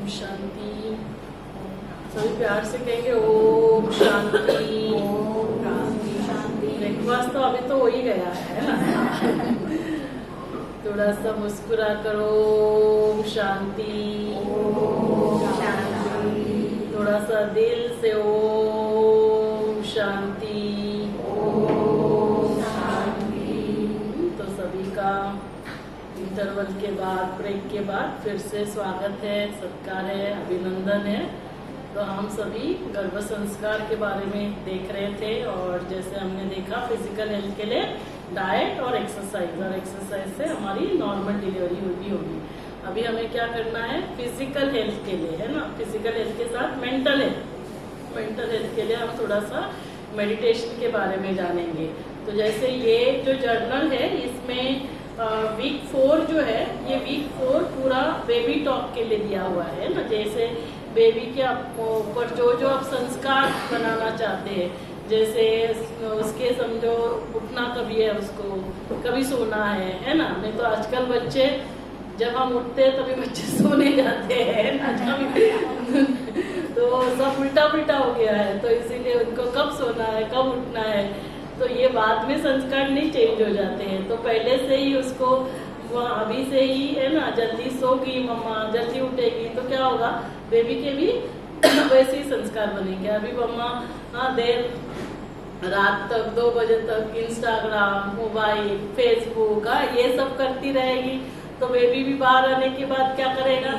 शांति। सभी प्यार से कहेंगे ओम शांति। ओम शांति शांति। ब्रेकफास्ट तो अभी तो हो ही गया है ना। थोड़ा सा मुस्कुरा करो ओम शांति। ओम शांति। थोड़ा सा दिल से ओम शांति। ओम शांति। तो सभी का इंटरवल के बाद, ब्रेक के बाद फिर से स्वागत है, सत्कार है, अभिनंदन है। तो हम सभी गर्भ संस्कार के बारे में देख रहे थे और जैसे हमने देखा फिजिकल हेल्थ के लिए डाइट और एक्सरसाइज से हमारी नॉर्मल डिलीवरी होगी। अभी हमें क्या करना है फिजिकल हेल्थ के लिए, है ना। फिजिकल हेल्थ के साथ मेंटल हेल्थ के लिए हम थोड़ा सा मेडिटेशन के बारे में जानेंगे। तो जैसे ये जो जर्नल है इसमें वीक 4 जो है, ये वीक 4 पूरा बेबी टॉक के लिए दिया हुआ है ना। जैसे बेबी के ऊपर जो आप संस्कार बनाना चाहते हैं, जैसे उसके समझो उठना कभी है, उसको कभी सोना है ना। नहीं तो आजकल बच्चे जब हम उठते हैं तभी बच्चे सोने जाते हैं ना। तो सब उल्टा पुल्टा हो गया है, तो इसीलिए उनको कब सोना है कब उठना है, तो ये बाद में संस्कार नहीं चेंज हो जाते हैं। तो पहले से ही उसको अभी से ही है ना, जल्दी सोगी मम्मा, जल्दी उठेगी तो क्या होगा, बेबी के भी वैसे ही संस्कार बनेंगे। अभी मम्मा देर रात तक 2 बजे तक इंस्टाग्राम, मोबाइल, फेसबुक ये सब करती रहेगी, तो बेबी भी बाहर आने के बाद क्या करेगा,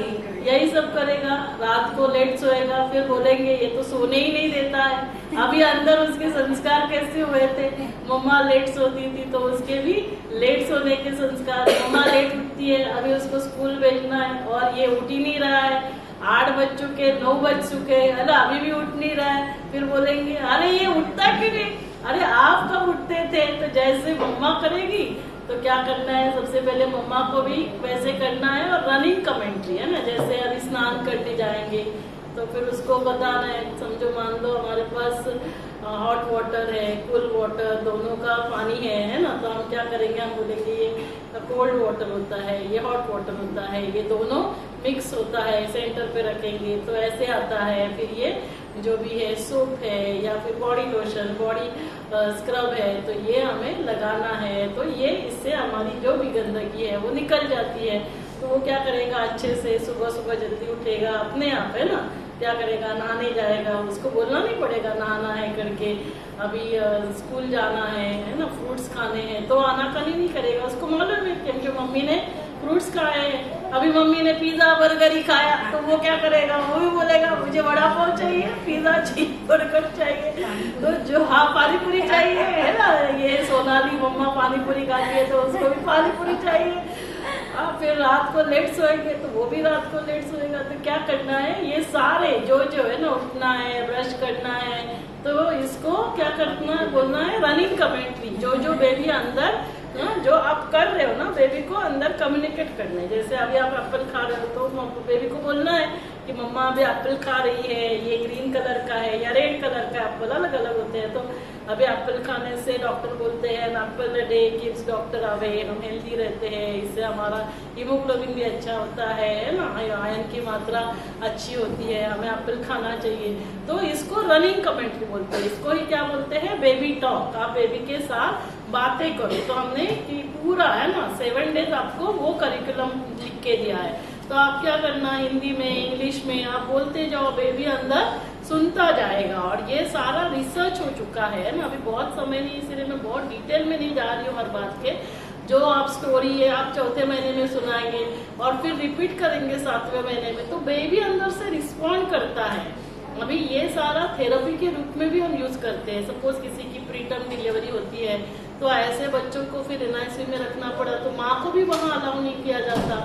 यही सब करेगा। रात को लेट सोएगा, फिर बोलेंगे ये तो सोने ही नहीं देता है। अभी अंदर उसके संस्कार कैसे हुए थे, मम्मा लेट सोती थी तो उसके भी लेट सोने के संस्कार। मम्मा लेट उठती है, अभी उसको स्कूल भेजना है और ये उठ ही नहीं रहा है, 8 बज चुके, 9 बज चुके, अरे अभी भी उठ नहीं रहा है। फिर बोलेंगे अरे ये उठता क्यों नहीं, अरे आप कब उठते थे। तो जैसे मम्मा करेगी तो क्या करना है, सबसे पहले मम्मा को भी वैसे करना है। और रनिंग कमेंट्री है ना, जैसे अभी स्नान करने जाएंगे तो फिर उसको बताना है, समझो मान लो हमारे पास हॉट वाटर है, कूल वाटर, दोनों का पानी है ना। तो हम क्या करेंगे, हम बोलेंगे ये कोल्ड वाटर होता है, ये हॉट वाटर होता है, ये दोनों मिक्स होता है, सेंटर पे रखेंगे तो ऐसे आता है। फिर ये जो भी है सोप है या फिर बॉडी लोशन, बॉडी स्क्रब है, तो ये हमें लगाना है। तो ये इससे हमारी जो भी गंदगी है वो निकल जाती है। तो वो क्या करेगा, अच्छे से सुबह सुबह जल्दी उठेगा अपने आप, है ना। क्या करेगा, नहाने जाएगा, उसको बोलना नहीं पड़ेगा नहाना है करके। अभी स्कूल जाना है ना, फ्रूट्स खाने हैं तो आनाकानी नहीं करेगा, उसको मालूम है क्योंकि मम्मी ने फ्रूट्स खाए हैं। अभी मम्मी ने पिज्जा बर्गर ही खाया तो वो क्या करेगा, वो भी बोलेगा मुझे वड़ा पाव चाहिए, पिज्जा चाहिए, बर्गर चाहिए। तो जो पानी पूरी चाहिए, है ना, ये सोनाली मम्मा पानी पूरी खाती है तो उसको भी पानी पूरी चाहिए। फिर रात को लेट सोएंगे तो वो भी रात को लेट सोएगा। तो क्या करना है, ये सारे जो है ना, उठना है, ब्रश करना है, तो इसको क्या करना है, बोलना है रनिंग कमेंट्री। जो बेबी अंदर जो आप कर रहे हो ना, बेबी को अंदर कम्युनिकेट करना है। जैसे अभी आप एप्पल खा रहे हो तो बेबी को बोलना है कि मम्मा अभी एप्पल खा रही है, ये ग्रीन कलर का है या रेड कलर का एप्पल, अलग अलग होते हैं। तो अभी एप्पल खाने से डॉक्टर बोलते हैं Apple day keeps doctor away, हम हेल्दी रहते हैं, इससे हमारा हीमोग्लोबिन भी अच्छा होता है ना, आयरन की मात्रा अच्छी होती है, हमें एप्पल खाना चाहिए। तो इसको रनिंग कमेंट्री बोलते हैं, इसको ही क्या बोलते हैं, बेबी टॉक। आप बेबी के साथ बातें करो। तो हमने कि पूरा है ना 7 डेज आपको वो करिकुलम लिख के दिया है। तो आप क्या करना, हिंदी में, इंग्लिश में आप बोलते जाओ, बेबी अंदर सुनता जाएगा। और ये सारा रिसर्च हो चुका है ना, अभी बहुत समय नहीं, इसलिए मैं बहुत डिटेल में नहीं जा रही हूँ हर बात के। जो आप स्टोरी है आप 4थे महीने में सुनाएंगे और फिर रिपीट करेंगे 7वें महीने में, तो बेबी अंदर से रिस्पॉन्ड करता है। अभी ये सारा थेरेपी के रूप में भी हम यूज करते हैं। सपोज किसी की प्रीटर्म डिलीवरी होती है तो ऐसे बच्चों को फिर NICU में रखना पड़ा तो माँ को भी वहाँ अलाउ नहीं किया जाता।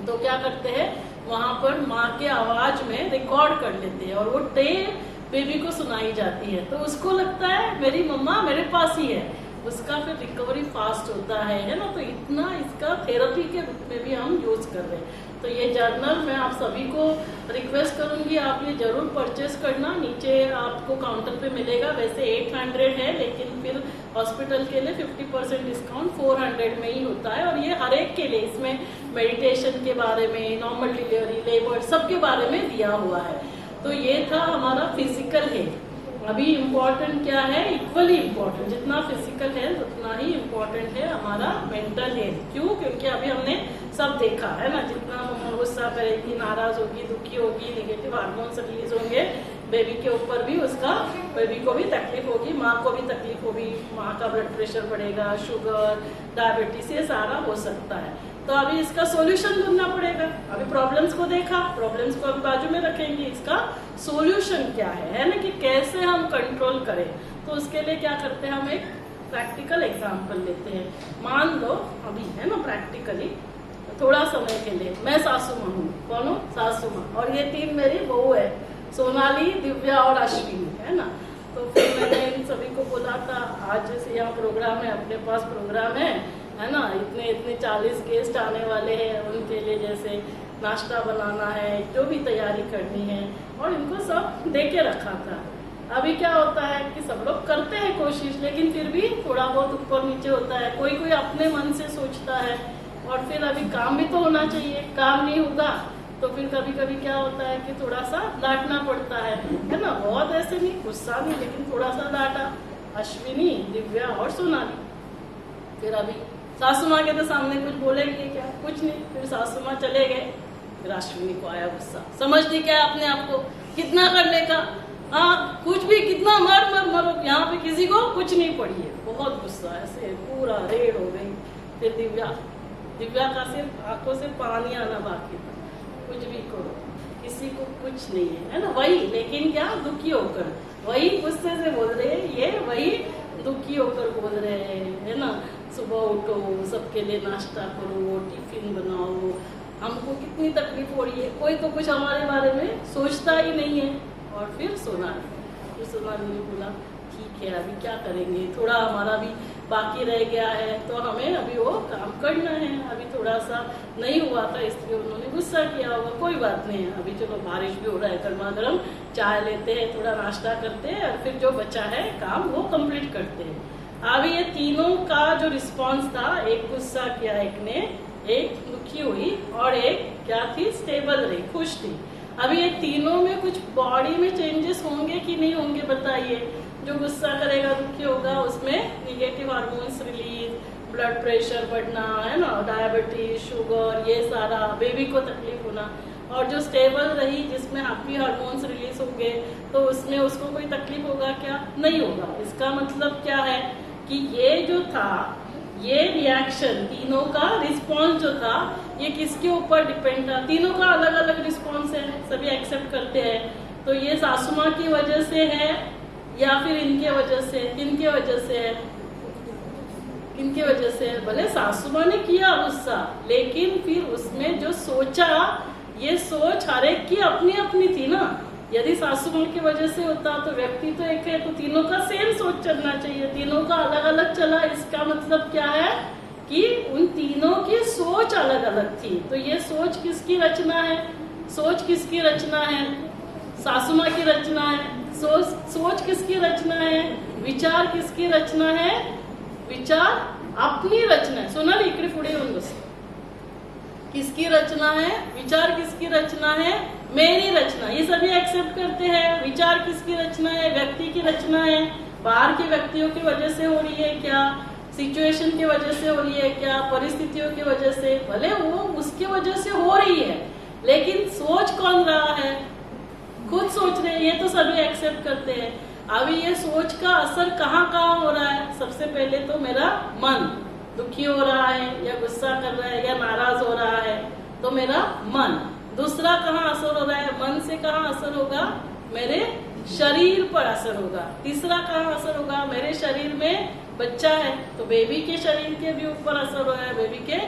तो क्या करते हैं, वहाँ पर माँ के आवाज में रिकॉर्ड कर लेते हैं और वो टेप बेबी को सुनाई जाती है। तो उसको लगता है मेरी मम्मा मेरे पास ही है, उसका फिर रिकवरी फास्ट होता है ना। तो इतना इसका थेरेपी के रूप में भी हम यूज कर रहे हैं। तो ये जर्नल मैं आप सभी को रिक्वेस्ट करूंगी, आप ये जरूर परचेस करना। नीचे आपको काउंटर पे मिलेगा, वैसे 800 है लेकिन फिर हॉस्पिटल के लिए 50% डिस्काउंट 400 में ही होता है। और ये हर एक के लिए, इसमें मेडिटेशन के बारे में, नॉर्मल डिलीवरी, लेबर, सबके बारे में दिया हुआ है। तो ये था हमारा फिजिकल हेल्थ। अभी इम्पोर्टेंट क्या है, इक्वली इम्पोर्टेंट, जितना फिजिकल हेल्थ उतना ही इम्पोर्टेंट है हमारा मेंटल हेल्थ। क्यों? क्योंकि अभी हमने सब देखा है ना, जितना हम गुस्सा करेगी, नाराज होगी, दुखी होगी, नेगेटिव हार्मोन्स रिलीज होंगे, बेबी के ऊपर भी उसका, बेबी को भी तकलीफ होगी, माँ को भी तकलीफ होगी, माँ का ब्लड प्रेशर बढ़ेगा, शुगर, डायबिटीज, ये सारा हो सकता है। तो अभी इसका सॉल्यूशन ढूंढना पड़ेगा। अभी प्रॉब्लम्स को देखा, प्रॉब्लम्स को हम बाजू में रखेंगे, इसका सॉल्यूशन क्या है ना, कि कैसे हम कंट्रोल करें। तो उसके लिए क्या करते हैं, हम एक प्रैक्टिकल एग्जांपल लेते हैं। मान लो अभी है ना, प्रैक्टिकली थोड़ा समय के लिए मैं सासू माँ हूँ। कौन हूँ? सासू माँ। और ये 3 मेरी बहू है, सोनाली, दिव्या और अश्विनी, है ना। तो फिर मैंने इन सभी को बोला था, आज जैसे यहाँ प्रोग्राम है, अपने पास प्रोग्राम है ना, इतने 40 गेस्ट आने वाले हैं, उनके लिए जैसे नाश्ता बनाना है, जो भी तैयारी करनी है, और इनको सब दे के रखा था। अभी क्या होता है कि सब लोग करते हैं कोशिश, लेकिन फिर भी थोड़ा बहुत ऊपर नीचे होता है, कोई कोई अपने मन से सोचता है, और फिर अभी काम भी तो होना चाहिए, काम नहीं होगा तो फिर कभी कभी क्या होता है कि थोड़ा सा डांटना पड़ता है ना। बहुत ऐसे नहीं, गुस्सा नहीं, लेकिन थोड़ा सा डांटा अश्विनी, दिव्या और सोनाली। फिर अभी सासू माँ के तो सामने कुछ बोलेंगे क्या? कुछ नहीं। फिर सासू माँ चले गए, फिर अश्विनी को आया गुस्सा। समझती क्या अपने आप को, कितना करने का, हाँ कुछ भी, कितना मरो, यहाँ पे किसी को कुछ नहीं पड़ी है। बहुत गुस्सा, ऐसे पूरा रेड हो गई। फिर दिव्या का सिर्फ आंखों से पानी आना बाकी था। कुछ भी करो, किसी को कुछ नहीं है ना, वही, लेकिन क्या, दुखी होकर, वही गुस्से से बोल रहे हैं, ये वही दुखी होकर बोल रहे हैं, है ना। सुबह उठो, सबके लिए नाश्ता करो, टिफिन बनाओ, हमको कितनी तकलीफ हो रही है, कोई तो कुछ हमारे बारे में सोचता ही नहीं है। और फिर सोनाली ने बोला, ठीक है अभी क्या करेंगे, थोड़ा हमारा भी बाकी रह गया है, तो हमें अभी वो काम करना है। अभी थोड़ा सा नहीं हुआ था, इसलिए उन्होंने गुस्सा किया होगा, कोई बात नहीं है। अभी चलो बारिश भी हो रहा है, गर्मा गर्म चाय लेते हैं, थोड़ा नाश्ता करते हैं, और फिर जो बचा है काम वो कंप्लीट करते हैं। अभी ये तीनों का जो रिस्पॉन्स था, एक गुस्सा किया एक ने, एक दुखी हुई, और एक क्या थी, स्टेबल रही, खुश थी। अभी ये तीनों में कुछ बॉडी में चेंजेस होंगे कि नहीं होंगे, बताइए। जो गुस्सा करेगा, दुखी होगा, उसमें negative hormones release, blood pressure बढ़ना, है ना, डायबिटीज, शुगर, ये सारा, बेबी को तकलीफ होना। और जो स्टेबल रही, जिसमें हैप्पी हार्मोन्स रिलीज होंगे, तो उसमें उसको कोई तकलीफ होगा क्या? नहीं होगा। इसका मतलब क्या है कि ये जो था, ये रिएक्शन, तीनों का रिस्पॉन्स जो था, ये किसके ऊपर डिपेंड था? तीनों का अलग अलग रिस्पॉन्स है, सभी एक्सेप्ट करते हैं। तो ये सासू माँ की वजह से है, या फिर इनके वजह से, किनके वजह से है, किनके वजह से है? भले सासू माँ ने किया गुस्सा, लेकिन फिर उसमें जो सोचा, ये सोच हर एक की अपनी अपनी थी ना। यदि सासू माँ की वजह से होता तो व्यक्ति तो एक है, तो तीनों का सेम सोच चलना चाहिए, तीनों का अलग अलग चला। इसका मतलब क्या है कि उन तीनों की सोच अलग अलग थी। तो ये सोच किसकी रचना है? सोच किसकी रचना है? सासू माँ की रचना है। सोच किसकी रचना है? विचार किसकी रचना है? विचार अपनी रचना है। सोनाली इकडे पुढे येऊन बस। किसकी रचना है? विचार किसकी रचना है? मेरी रचना। ये सभी एक्सेप्ट करते हैं। विचार किसकी रचना है? व्यक्ति की रचना है। बाहर के व्यक्तियों की वजह से हो रही है क्या? सिचुएशन की वजह से हो रही है क्या? परिस्थितियों की वजह से? भले वो उसकी वजह से हो रही है, लेकिन सोच कौन रहा है? खुद सोच रहे हैं, ये तो सभी एक्सेप्ट करते हैं। अभी ये सोच का असर कहाँ कहाँ हो रहा है? सबसे पहले तो मेरा मन दुखी हो रहा है, या गुस्सा कर रहा है, या नाराज हो रहा है, तो मेरा मन। दूसरा कहाँ असर हो रहा है? मन से कहाँ असर होगा? मेरे शरीर पर असर होगा। तीसरा कहाँ असर होगा? मेरे शरीर में बच्चा है, तो बेबी के शरीर के भी ऊपर असर हो रहा है, बेबी के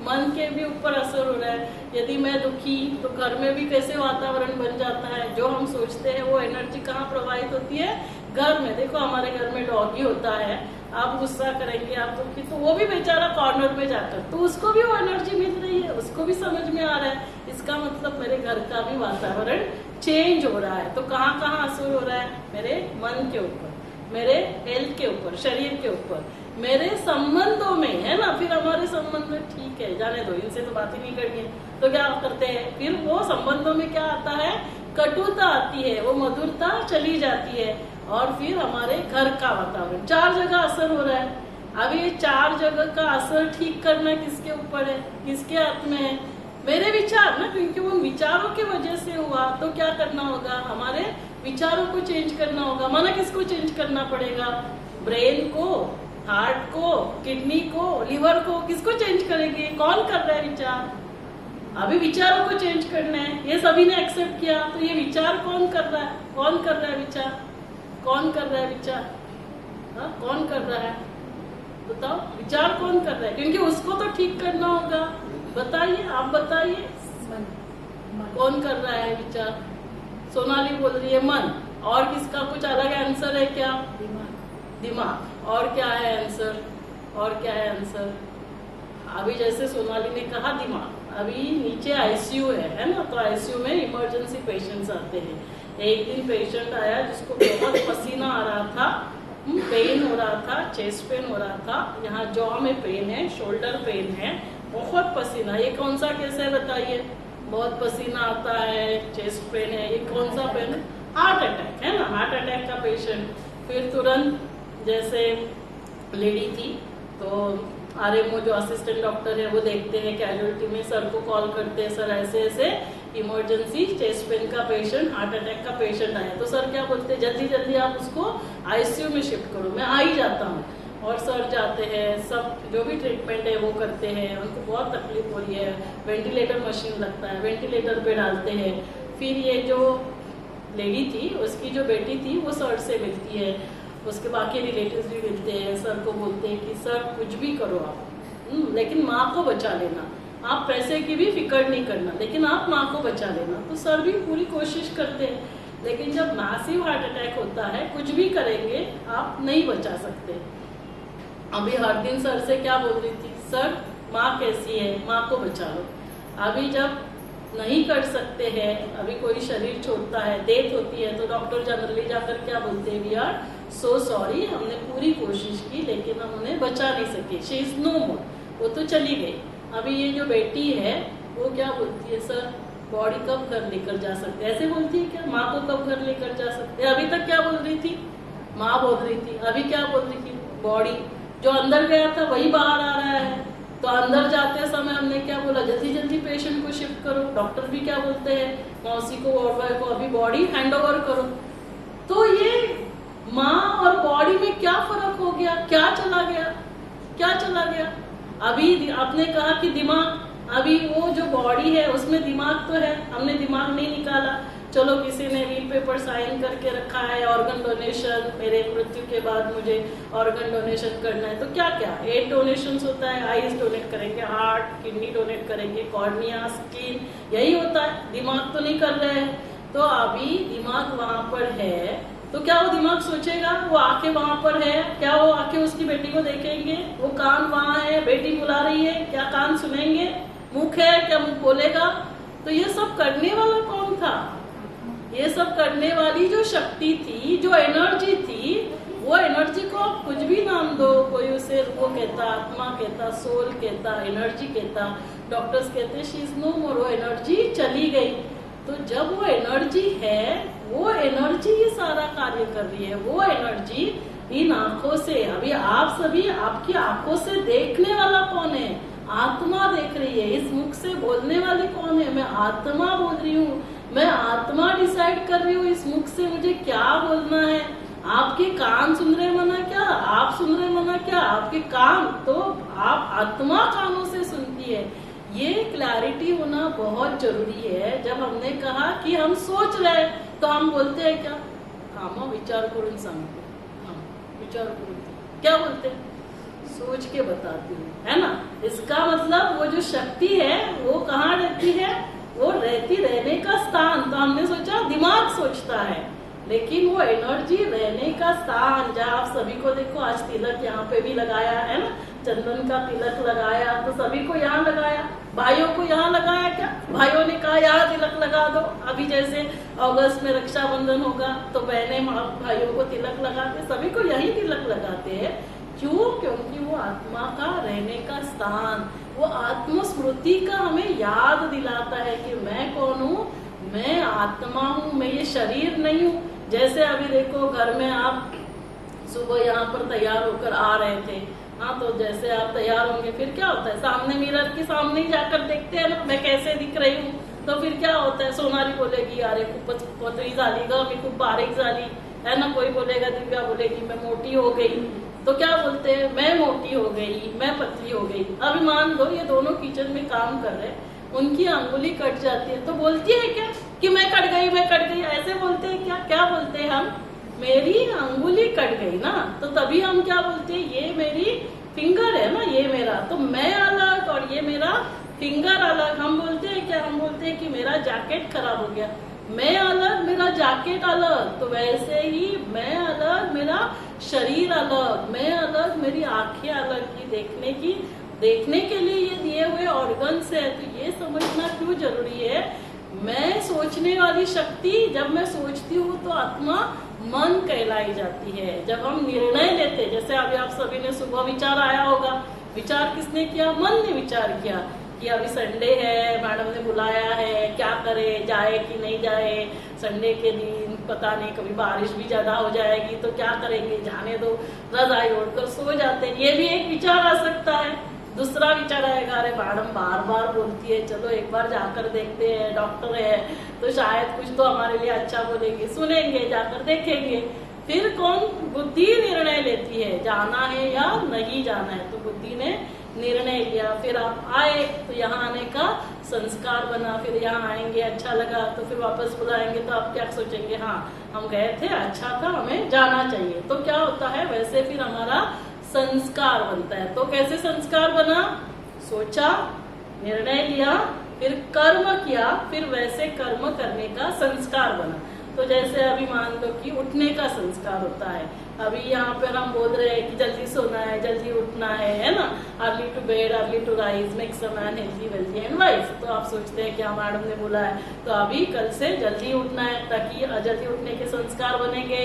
मन के भी ऊपर असर हो रहा है। यदि मैं दुखी, तो घर में भी कैसे वातावरण बन जाता है? जो हम सोचते हैं वो एनर्जी कहाँ प्रवाहित होती है? घर में। देखो हमारे घर में डॉगी होता है, आप गुस्सा करेंगे, आप दुखी, तो वो भी बेचारा कॉर्नर में जाकर, तो उसको भी वो एनर्जी मिल रही है, उसको भी समझ में आ रहा है। इसका मतलब मेरे घर का भी वातावरण चेंज हो रहा है। तो कहाँ कहाँ असर हो रहा है? मेरे मन के ऊपर, मेरे हेल्थ के ऊपर, शरीर के ऊपर। मेरे संबंधों में, है ना, फिर हमारे संबंध में ठीक है जाने दो, इनसे तो बात ही नहीं करनी है, तो क्या करते हैं फिर वो संबंधों में क्या आता है, कटुता आती है, वो मधुरता चली जाती है, और फिर हमारे घर का वातावरण, 4 जगह असर हो रहा है। अब ये 4 जगह का असर ठीक करना किसके ऊपर है, किसके हाथ में है, मेरे विचार ना, क्योंकि वो विचारों के वजह से हुआ, तो क्या करना होगा, हमारे विचारों को चेंज करना होगा। माना किसको चेंज करना पड़ेगा, ब्रेन को, हार्ट को, किडनी को, लिवर को, किसको चेंज करेंगे, कौन कर रहा है विचार, अभी विचारों को चेंज करना है, ये सभी ने एक्सेप्ट किया, तो ये विचार कौन कर रहा है, कौन कर रहा है विचार, कौन कर रहा है विचार, हाँ कौन कर रहा है, बताओ विचार कौन कर रहा है, क्योंकि उसको तो ठीक करना होगा। बताइए, आप बताइए कौन कर रहा है विचार, सोनाली बोल रही है मन, और किसका कुछ अलग आंसर है क्या, दिमाग, और क्या है आंसर, और क्या है आंसर, अभी जैसे सोनाली ने कहा दिमाग, अभी नीचे आईसीयू है ना, तो आईसीयू में इमरजेंसी पेशेंट्स आते हैं। एक दिन पेशेंट आया जिसको बहुत पसीना आ रहा था, पेन हो रहा था, चेस्ट पेन हो रहा था, यहाँ जॉ में पेन है, शोल्डर पेन है, बहुत पसीना, ये कौन सा केस है बताइए, बहुत पसीना आता है, चेस्ट पेन है, ये कौन सा पेन है, हार्ट अटैक है ना, हार्ट अटैक का पेशेंट। फिर तुरंत जैसे लेडी थी तो आरएमओ जो असिस्टेंट डॉक्टर है वो देखते हैं कैजुअलिटी में, सर को कॉल करते हैं, सर ऐसे ऐसे इमरजेंसी चेस्ट पेन का पेशेंट, हार्ट अटैक का पेशेंट आया, तो सर क्या बोलते हैं, जल्दी जल्दी आप उसको आईसीयू में शिफ्ट करो, मैं आ ही जाता हूँ। और सर जाते हैं, सब जो भी ट्रीटमेंट है वो करते हैं, उनको बहुत तकलीफ हो रही है, वेंटिलेटर मशीन लगता है, वेंटिलेटर पे डालते हैं। फिर ये जो लेडी थी उसकी जो बेटी थी वो सर से मिलती है, उसके बाकी रिलेटिव्स भी मिलते हैं, सर को बोलते हैं कि सर कुछ भी करो आप, लेकिन माँ को बचा लेना, आप पैसे की भी फिक्र नहीं करना, लेकिन आप माँ को बचा लेना। तो सर भी पूरी कोशिश करते हैं, लेकिन जब मैसिव हार्ट अटैक होता है कुछ भी करेंगे आप नहीं बचा सकते। अभी हर दिन सर से क्या बोल रही थी, सर माँ कैसी है, माँ को बचा लो। अभी जब नहीं कर सकते हैं, अभी कोई शरीर छोड़ता है, डेथ होती है, तो डॉक्टर जनरली जाकर क्या बोलते हैं, वी आर सो सॉरी, हमने पूरी कोशिश की लेकिन हम उन्हें बचा नहीं सके, शी इज नो मोर, वो तो चली गई। अभी ये जो बेटी है वो क्या बोलती है, सर बॉडी कब घर लेकर जा सकते, ऐसे बोलती है क्या, माँ को कब घर लेकर जा सकते। अभी तक क्या बोल रही थी, माँ बोल रही थी, अभी क्या बोल रही थी, बॉडी, जो अंदर गया था वही बाहर आ रहा है। तो अंदर जाते समय हमने क्या बोला, जल्दी जल्दी पेशेंट को शिफ्ट करो, डॉक्टर भी क्या बोलते हैं, मौसी को, वार्ड बॉय को अभी बॉडी हैंड ओवर करो। तो ये माँ और बॉडी में क्या फर्क हो गया, क्या चला गया, क्या चला गया। अभी आपने कहा कि दिमाग, अभी वो जो बॉडी है उसमें दिमाग तो है, हमने दिमाग नहीं निकाला, चलो किसी ने वील पेपर साइन करके रखा है, ऑर्गन डोनेशन, मेरे मृत्यु के बाद मुझे ऑर्गन डोनेशन करना है, तो क्या क्या 8 डोनेशंस होता है, आईज डोनेट करेंगे, हार्ट, किडनी डोनेट करेंगे, कॉर्निया, स्किन, यही होता है, दिमाग तो नहीं कर रहे हैं। तो अभी दिमाग वहां पर है, तो क्या वो दिमाग सोचेगा, वो आंखें वहां पर है, क्या वो आंखें उसकी बेटी को देखेंगे, वो कान वहां है, बेटी बुला रही है, क्या कान सुनेंगे, मुख है, क्या मुख बोलेगा। तो ये सब करने वाला कौन था, ये सब करने वाली जो शक्ति थी, जो एनर्जी थी, वो एनर्जी को आप कुछ भी नाम दो, कोई उसे वो कहता, आत्मा कहता, सोल कहता, एनर्जी कहता, डॉक्टर्स कहते शी इज नो मोर, वो एनर्जी चली गई। तो जब वो एनर्जी है, वो एनर्जी ही सारा कार्य कर रही है, वो एनर्जी इन आंखों से, अभी आप सभी, आपकी आंखों से देखने वाला कौन है, आत्मा देख रही है, इस मुख से बोलने वाली कौन है, मैं आत्मा बोल रही हूँ, मैं आत्मा डिसाइड कर रही हूँ इस मुख से मुझे क्या बोलना है। आपके कान सुन रहे मना क्या, आप सुन रहे मना क्या, आपके कान, तो आप आत्मा कानों से सुनती है। ये क्लैरिटी होना बहुत जरूरी है। जब हमने कहा कि हम सोच रहे हैं, तो हम बोलते हैं क्या, हाँ विचार करून सांगते, हाँ विचार करून, क्या बोलते हैं, सोच के बताती हूँ, है ना। इसका मतलब वो जो शक्ति है वो कहाँ रहती है, वो रहने का स्थान, तो हमने सोचा दिमाग सोचता है, लेकिन वो एनर्जी रहने का स्थान, जहाँ आप सभी को देखो, आज तिलक यहाँ पे भी लगाया है ना, चंदन का तिलक लगाया, तो सभी को यहाँ लगाया, भाइयों को यहाँ लगाया, क्या भाइयों ने कहा यहाँ तिलक लगा दो। अभी जैसे अगस्त में रक्षाबंधन होगा तो बहनें भाइयों को तिलक लगाते, सभी को यही तिलक लगाते हैं, क्यों? क्योंकि वो आत्मा का रहने का स्थान, वो आत्मस्मृति का हमें याद दिलाता है कि मैं कौन हूँ, मैं आत्मा हूँ, मैं ये शरीर नहीं हूँ। जैसे अभी देखो घर में आप सुबह यहाँ पर तैयार होकर आ रहे थे, हाँ, तो जैसे आप तैयार होंगे फिर क्या होता है, सामने मिरर के सामने ही जाकर देखते हैं ना मैं कैसे दिख रही हूँ। तो फिर क्या होता है, सोनाली बोलेगी अरे खूपच पतली झाली ग, मी खूप बारीक झाली, है ना। कोई बोलेगा, दिव्या बोलेगी मैं मोटी हो गई। तो क्या बोलते हैं, मैं मोटी हो गई, मैं पतली हो गई। अभी मान लो ये दोनों किचन में काम कर रहे हैं, उनकी अंगुली कट जाती है तो बोलती है क्या कि मैं कट गई, मैं कट गई, ऐसे बोलते हैं क्या? क्या बोलते हैं हम, मेरी अंगुली कट गई ना, तो तभी हम क्या बोलते हैं, ये मेरी फिंगर है ना, ये मेरा, तो मैं अलग और ये मेरा फिंगर अलग। हम बोलते हैं क्या, हम बोलते हैं कि मेरा जैकेट खराब हो गया, मैं अलग मेरा जैकेट अलग। तो वैसे ही मैं अलग मेरा शरीर अलग, मैं अलग मेरी आंखें अलग की देखने के लिए ये दिए हुए ऑर्गन्स है। तो ये समझना क्यों जरूरी है, मैं सोचने वाली शक्ति, जब मैं सोचती हूँ तो आत्मा मन कहलाई जाती है। जब हम निर्णय लेते, जैसे अभी आप सभी ने सुबह विचार आया होगा, विचार किसने किया, मन ने विचार किया कि अभी संडे है, मैडम ने बुलाया है, क्या करे, जाए कि नहीं जाए, संडे के दिन पता नहीं कभी बारिश भी ज्यादा हो जाएगी तो क्या करेंगे, जाने दो, रजाई ओढ़कर सो जाते हैं। ये भी एक विचार आ सकता है। दूसरा विचार आएगा, अरे मैडम बार बार बोलती है, चलो एक बार जाकर देखते हैं, डॉक्टर है तो शायद कुछ तो हमारे लिए अच्छा बोलेंगे, सुनेंगे, जाकर देखेंगे। फिर कौन, बुद्धि निर्णय लेती है जाना है या नहीं जाना है। तो बुद्धि ने निर्णय लिया, फिर आप आए तो यहाँ आने का संस्कार बना, फिर यहाँ आएंगे, अच्छा लगा तो फिर वापस बुलाएंगे तो आप क्या सोचेंगे, हाँ हम गए थे, अच्छा था, हमें जाना चाहिए। तो क्या होता है, वैसे फिर हमारा संस्कार बनता है। तो कैसे संस्कार बना, सोचा, निर्णय लिया, फिर कर्म किया, फिर वैसे कर्म करने का संस्कार बना। तो जैसे अभी मान लो कि उठने का संस्कार होता है, अभी यहाँ पर हम बोल रहे हैं कि जल्दी सोना है, जल्दी उठना है ना, early to bed early to rise makes a man healthy wealthy and wise. तो आप सोचते हैं कि हाँ मैडम ने बोला है तो अभी कल से जल्दी उठना है, ताकि जल्दी उठने के संस्कार बनेंगे,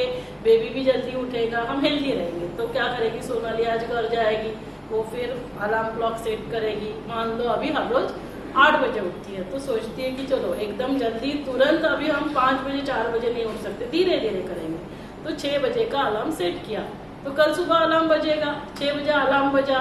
बेबी भी जल्दी उठेगा, हम हेल्दी रहेंगे। तो क्या करेगी, सोनाली आज घर जाएगी, वो फिर अलार्म क्लॉक सेट करेगी। मान लो अभी हर रोज 8 बजे उठती है, तो सोचती है कि चलो एकदम जल्दी तुरंत अभी हम 5 बजे 4 बजे नहीं उठ सकते, धीरे धीरे करेंगे। तो 6 बजे का अलार्म सेट किया, तो कल सुबह अलार्म बजेगा, 6 बजे अलार्म बजा।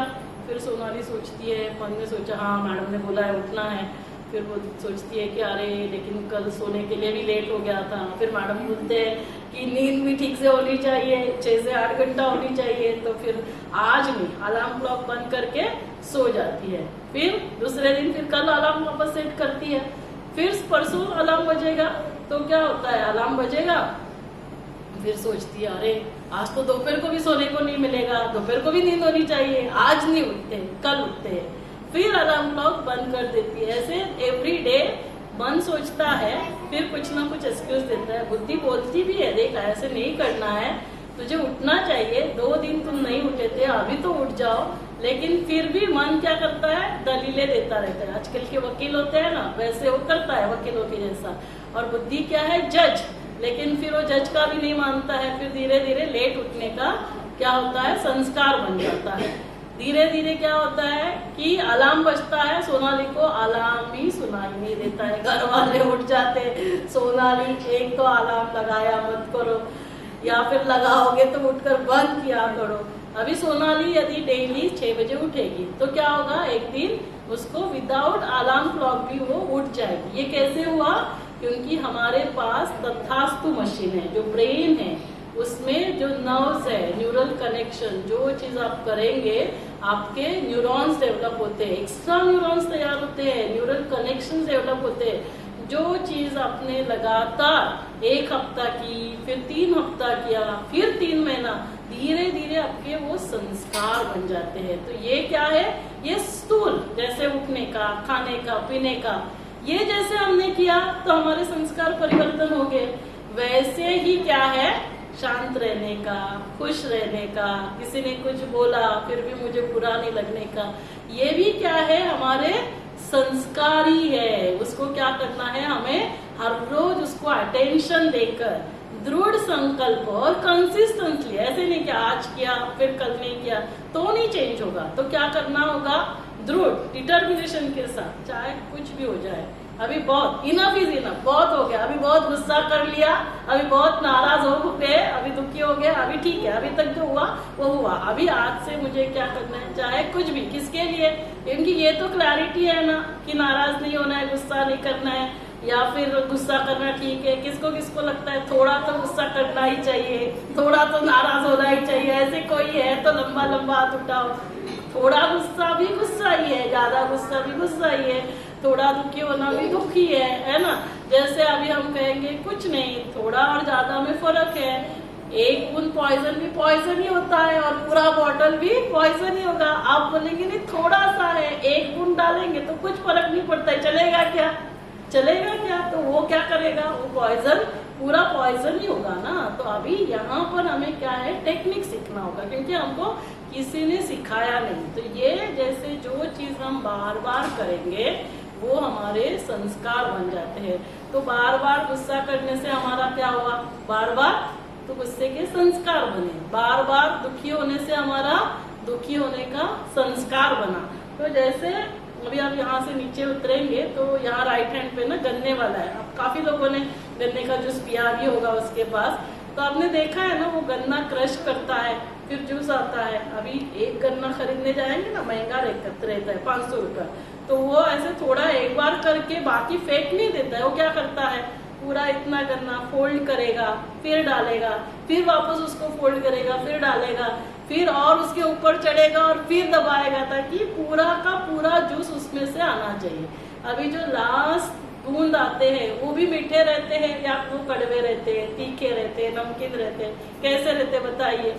फिर सोनाली सोचती है, मन में सोचा हाँ मैडम ने बोला है उठना है, फिर वो सोचती है कि अरे लेकिन कल सोने के लिए भी लेट हो गया था। फिर मैडम बोलते हैं कि नींद भी ठीक से होनी चाहिए, 6 से 8 घंटा होनी चाहिए। तो फिर आज नहीं, अलार्म क्लॉक बंद करके सो जाती है। फिर दूसरे दिन फिर कल अलार्म वापस सेट करती है, फिर परसों अलार्म बजेगा। तो क्या होता है, अलार्म बजेगा, फिर सोचती है अरे आज तो दोपहर को भी सोने को नहीं मिलेगा, दोपहर को भी नींद होनी चाहिए, आज नहीं उठते, कल उठते हैं। फिर अलार्म क्लॉक बंद कर देती है। ऐसे एवरी डे मन सोचता है, फिर कुछ ना कुछ एक्सक्यूज देता है। बुद्धि बोलती भी है, देख ऐसे नहीं करना है, तुझे उठना चाहिए, 2 दिन तुम नहीं उठे थे, अभी तो उठ जाओ। लेकिन फिर भी मन क्या करता है, दलीलें देता रहता है। आजकल के वकील होते हैं ना, वैसे वो करता है वकीलों के जैसा। और बुद्धि क्या है, जज, लेकिन फिर वो जज का भी नहीं मानता है। फिर धीरे धीरे लेट उठने का क्या होता है, संस्कार बन जाता है। धीरे धीरे क्या होता है कि अलार्म बजता है, सोनाली को अलार्म भी सुनाई नहीं देता है। घर वाले उठ जाते, सोनाली एक तो अलार्म लगाया मत करो, या फिर लगाओगे तो उठकर बंद किया करो। अभी सोनाली यदि डेली 6 बजे उठेगी तो क्या होगा, एक दिन उसको विदाउट अलार्म क्लॉक भी वो उठ जाएगी। ये कैसे हुआ, क्योंकि हमारे पास तथास्तु मशीन है, जो ब्रेन है, उसमें जो नर्व्स है, न्यूरल कनेक्शन, जो चीज आप करेंगे आपके न्यूरॉन्स डेवलप होते हैं, एक्स्ट्रा न्यूरॉन्स तैयार होते हैं, न्यूरल कनेक्शन डेवलप होते हैं। जो चीज आपने लगातार 1 हफ्ता की, फिर 3 हफ्ता किया, फिर 3 महीना, धीरे धीरे आपके वो संस्कार बन जाते हैं। तो ये क्या है, ये स्थूल, जैसे उठने का, खाने का, पीने का, ये जैसे हमने किया तो हमारे संस्कार परिवर्तन हो गए। वैसे ही क्या है, शांत रहने का, खुश रहने का, किसी ने कुछ बोला फिर भी मुझे बुरा नहीं लगने का, ये भी क्या है, हमारे संस्कार ही है। उसको क्या करना है, हमें हर रोज उसको अटेंशन देकर दृढ़ संकल्प और कंसिस्टेंटली, ऐसे नहीं कि आज किया फिर कल नहीं किया तो नहीं चेंज होगा। तो क्या करना होगा, दृढ़ डिटर्मिनेशन के साथ, चाहे कुछ भी हो जाए। अभी बहुत इनफ इज इनफ, बहुत हो गया, अभी बहुत गुस्सा कर लिया, अभी बहुत नाराज हो गए, अभी दुखी हो गए, अभी ठीक है, अभी तक जो हुआ वो हुआ, अभी आज से मुझे क्या करना है, चाहे कुछ भी, किसके लिए, क्योंकि ये तो क्लैरिटी है ना कि नाराज नहीं होना है, गुस्सा नहीं करना है, या फिर गुस्सा करना ठीक है। किसको किसको लगता है थोड़ा तो गुस्सा करना ही चाहिए, थोड़ा तो नाराज होना ही चाहिए, ऐसे कोई है तो लंबा लंबा हाथ उठाओ। थोड़ा गुस्सा भी गुस्सा ही है, ज्यादा गुस्सा भी गुस्सा ही है, थोड़ा दुखी होना भी दुखी है ना। जैसे अभी हम कहेंगे कुछ नहीं, थोड़ा और ज्यादा में फर्क है, एक बूंद पॉइजन भी पॉइजन ही होता है और पूरा बॉटल भी पॉइजन ही होगा। आप बोलेंगे नहीं थोड़ा सा है, एक बूंद डालेंगे तो कुछ फर्क नहीं पड़ता है, चलेगा क्या, चलेगा क्या, तो वो क्या करेगा, वो पॉइजन पूरा पॉइजन ही होगा ना। तो अभी यहाँ पर हमें क्या है, टेक्निक सीखना होगा, क्योंकि हमको किसी ने सिखाया नहीं। तो ये जैसे जो चीज हम बार बार करेंगे वो हमारे संस्कार बन जाते हैं। तो बार बार गुस्सा करने से हमारा क्या हुआ, बार बार तो गुस्से के संस्कार बने, बार बार दुखी होने से हमारा दुखी होने का संस्कार बना। तो जैसे अभी आप यहाँ से नीचे उतरेंगे तो यहाँ राइट हैंड पे ना गन्ने वाला है, अब काफी लोगों ने गन्ने का जूस पिया भी होगा उसके पास, तो आपने देखा है ना वो गन्ना क्रश करता है फिर जूस आता है। अभी एक गन्ना खरीदने जाएंगे ना, महंगा रहता है 500 रुपया, तो वो ऐसे थोड़ा एक बार करके बाकी फेंक नहीं देता है, वो क्या करता है, पूरा इतना गन्ना फोल्ड करेगा, फिर डालेगा, फिर वापस उसको फोल्ड करेगा, फिर डालेगा, फिर और उसके ऊपर चढ़ेगा और फिर दबाएगा, ताकि पूरा का पूरा जूस उसमें से आना चाहिए। अभी जो लास्ट बूंद आते हैं वो भी मीठे रहते हैं या वो कड़वे रहते हैं, तीखे रहते हैं, नमकीन रहते हैं, कैसे रहते हैं बताइए,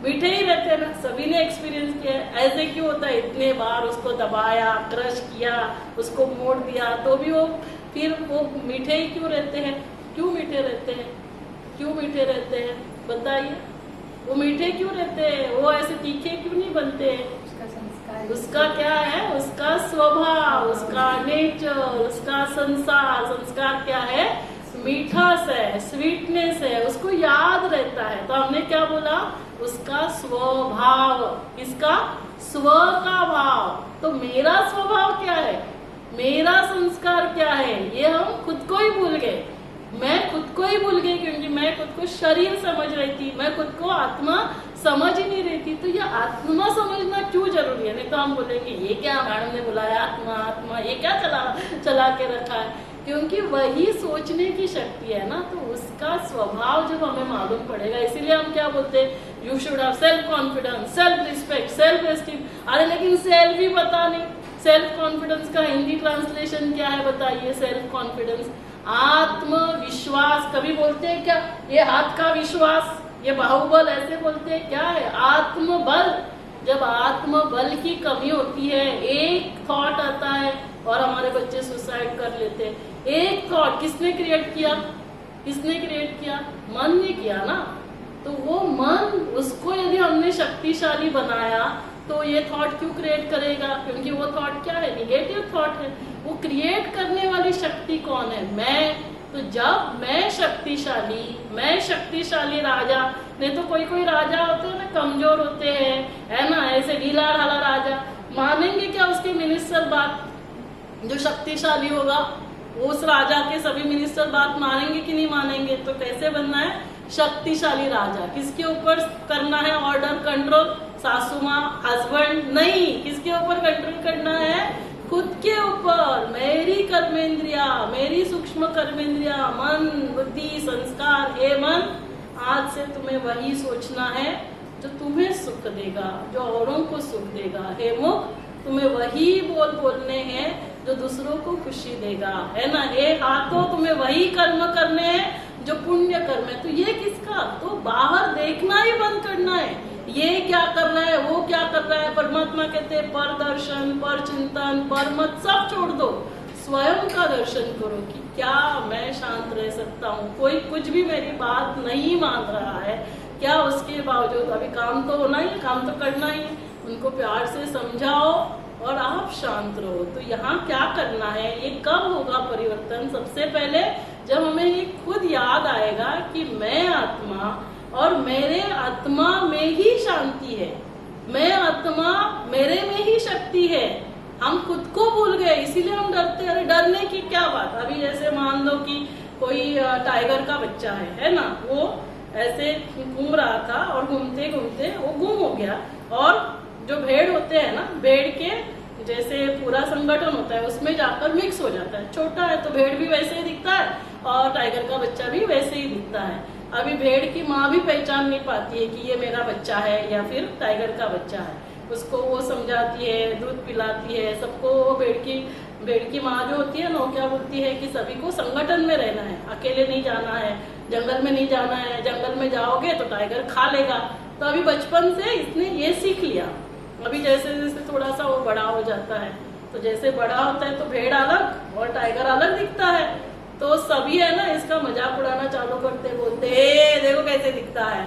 मीठे ही रहते हैं ना, सभी ने एक्सपीरियंस किया है। ऐसे क्यों होता है, इतने बार उसको दबाया, क्रश किया, उसको मोड़ दिया, तो भी वो फिर वो मीठे ही क्यों रहते हैं, क्यों मीठे रहते हैं, क्यों मीठे रहते हैं बताइए, वो मीठे क्यों रहते हैं, वो ऐसे तीखे क्यों नहीं बनते हैं, उसका क्या है, उसका स्वभाव, उसका नेचर, उसका संस्कार क्या है, मीठास है, स्वीटनेस है, उसको याद रहता है। तो हमने क्या बोला, उसका स्वभाव, इसका स्व का भाव। तो मेरा स्वभाव क्या है, मेरा संस्कार क्या है, ये हम खुद को ही भूल गए, मैं खुद को ही भूल गई, क्योंकि मैं खुद को शरीर समझ रही थी, मैं खुद को आत्मा समझ ही नहीं रही थी। तो ये आत्मा समझना क्यों जरूरी है, नहीं तो हम बोलेंगे ये क्या मैडम ने बुलाया आत्मा आत्मा, ये क्या चला के रखा है, क्योंकि वही सोचने की शक्ति है ना। तो उसका स्वभाव जब हमें मालूम पड़ेगा, इसीलिए हम क्या बोलते हैं, you should have self confidence, self respect, self esteem. अरे लेकिन सेल्फ ही पता नहीं, सेल्फ कॉन्फिडेंस का हिंदी ट्रांसलेशन क्या है बताइए, सेल्फ कॉन्फिडेंस आत्मविश्वास। कभी बोलते हैं क्या, ये हाथ का विश्वास, ये बाहुबल, ऐसे बोलते हैं, क्या है, आत्मबल। जब आत्मबल की कमी होती है, एक थॉट आता है और हमारे बच्चे सुसाइड कर लेते हैं। एक थॉट किसने क्रिएट किया, किसने क्रिएट किया, मन ने किया ना। तो वो मन, उसको यदि हमने शक्तिशाली बनाया तो ये थॉट क्यों क्रिएट करेगा, क्योंकि वो थॉट क्या है, निगेटिव थॉट है। वो क्रिएट करने वाली शक्ति कौन है, मैं। तो जब मैं शक्तिशाली राजा, नहीं तो कोई राजा होते हैं ना कमजोर होते हैं, है ना, ऐसे ढीला ढाला राजा, मानेंगे क्या उसके मिनिस्टर बात, जो शक्तिशाली होगा उस राजा के सभी मिनिस्टर बात मानेंगे कि नहीं मानेंगे। तो कैसे बनना है शक्तिशाली राजा, किसके ऊपर करना है ऑर्डर, कंट्रोल, सासू माँ, हस्बैंड नहीं, किसके ऊपर कंट्रोल करना है, खुद के ऊपर। मेरी कर्मेंद्रिया, मेरी सूक्ष्म कर्मेंद्रिया, मन, बुद्धि, संस्कार। हे मन, आज से तुम्हें वही सोचना है जो तुम्हें सुख देगा, जो औरों को सुख देगा। हे मुख, तुम्हें वही बोलने हैं जो दूसरों को खुशी देगा, है ना। हे हाथों, तुम्हें वही कर्म करने हैं जो पुण्य कर्म है। तो ये किसका, तो बाहर देखना ही बंद करना है, ये क्या कर रहा है, वो क्या कर रहा है। परमात्मा कहते हैं पर दर्शन, पर चिंतन, पर मत, सब छोड़ दो, स्वयं का दर्शन करो कि क्या मैं शांत रह सकता हूँ, कोई कुछ भी मेरी बात नहीं मान रहा है क्या, उसके बावजूद अभी काम तो होना ही, काम तो करना ही, उनको प्यार से समझाओ और आप शांत रहो। तो यहाँ क्या करना है, ये कब होगा परिवर्तन, सबसे पहले जब हमें ये खुद याद आएगा कि मैं आत्मा और मेरे आत्मा में ही शांति है, मैं आत्मा, मेरे में ही शक्ति है। हम खुद को भूल गए, इसीलिए हम डरते। अरे डरने की क्या बात। अभी जैसे मान लो कि कोई टाइगर का बच्चा है ना, वो ऐसे घूम रहा था और घूमते घूमते वो गुम हो गया। और जो भेड़ होते हैं ना, भेड़ के जैसे पूरा संगठन होता है उसमें जाकर मिक्स हो जाता है। छोटा है तो भेड़ भी वैसे ही दिखता है और टाइगर का बच्चा भी वैसे ही दिखता है। अभी भेड़ की माँ भी पहचान नहीं पाती है कि ये मेरा बच्चा है या फिर टाइगर का बच्चा है। उसको वो समझाती है, दूध पिलाती है सबको। भेड़ की माँ जो होती है ना, वो क्या बोलती है कि सभी को संगठन में रहना है, अकेले नहीं जाना है, जंगल में नहीं जाना है, जंगल में जाओगे तो टाइगर खा लेगा। तो अभी बचपन से इसने ये सीख लिया। अभी जैसे जैसे थोड़ा सा वो बड़ा हो जाता है, तो जैसे बड़ा होता है तो भेड़ अलग और टाइगर अलग दिखता है। तो सभी है ना इसका मजाक उड़ाना चालू करते, बोलते ए देखो कैसे दिखता है।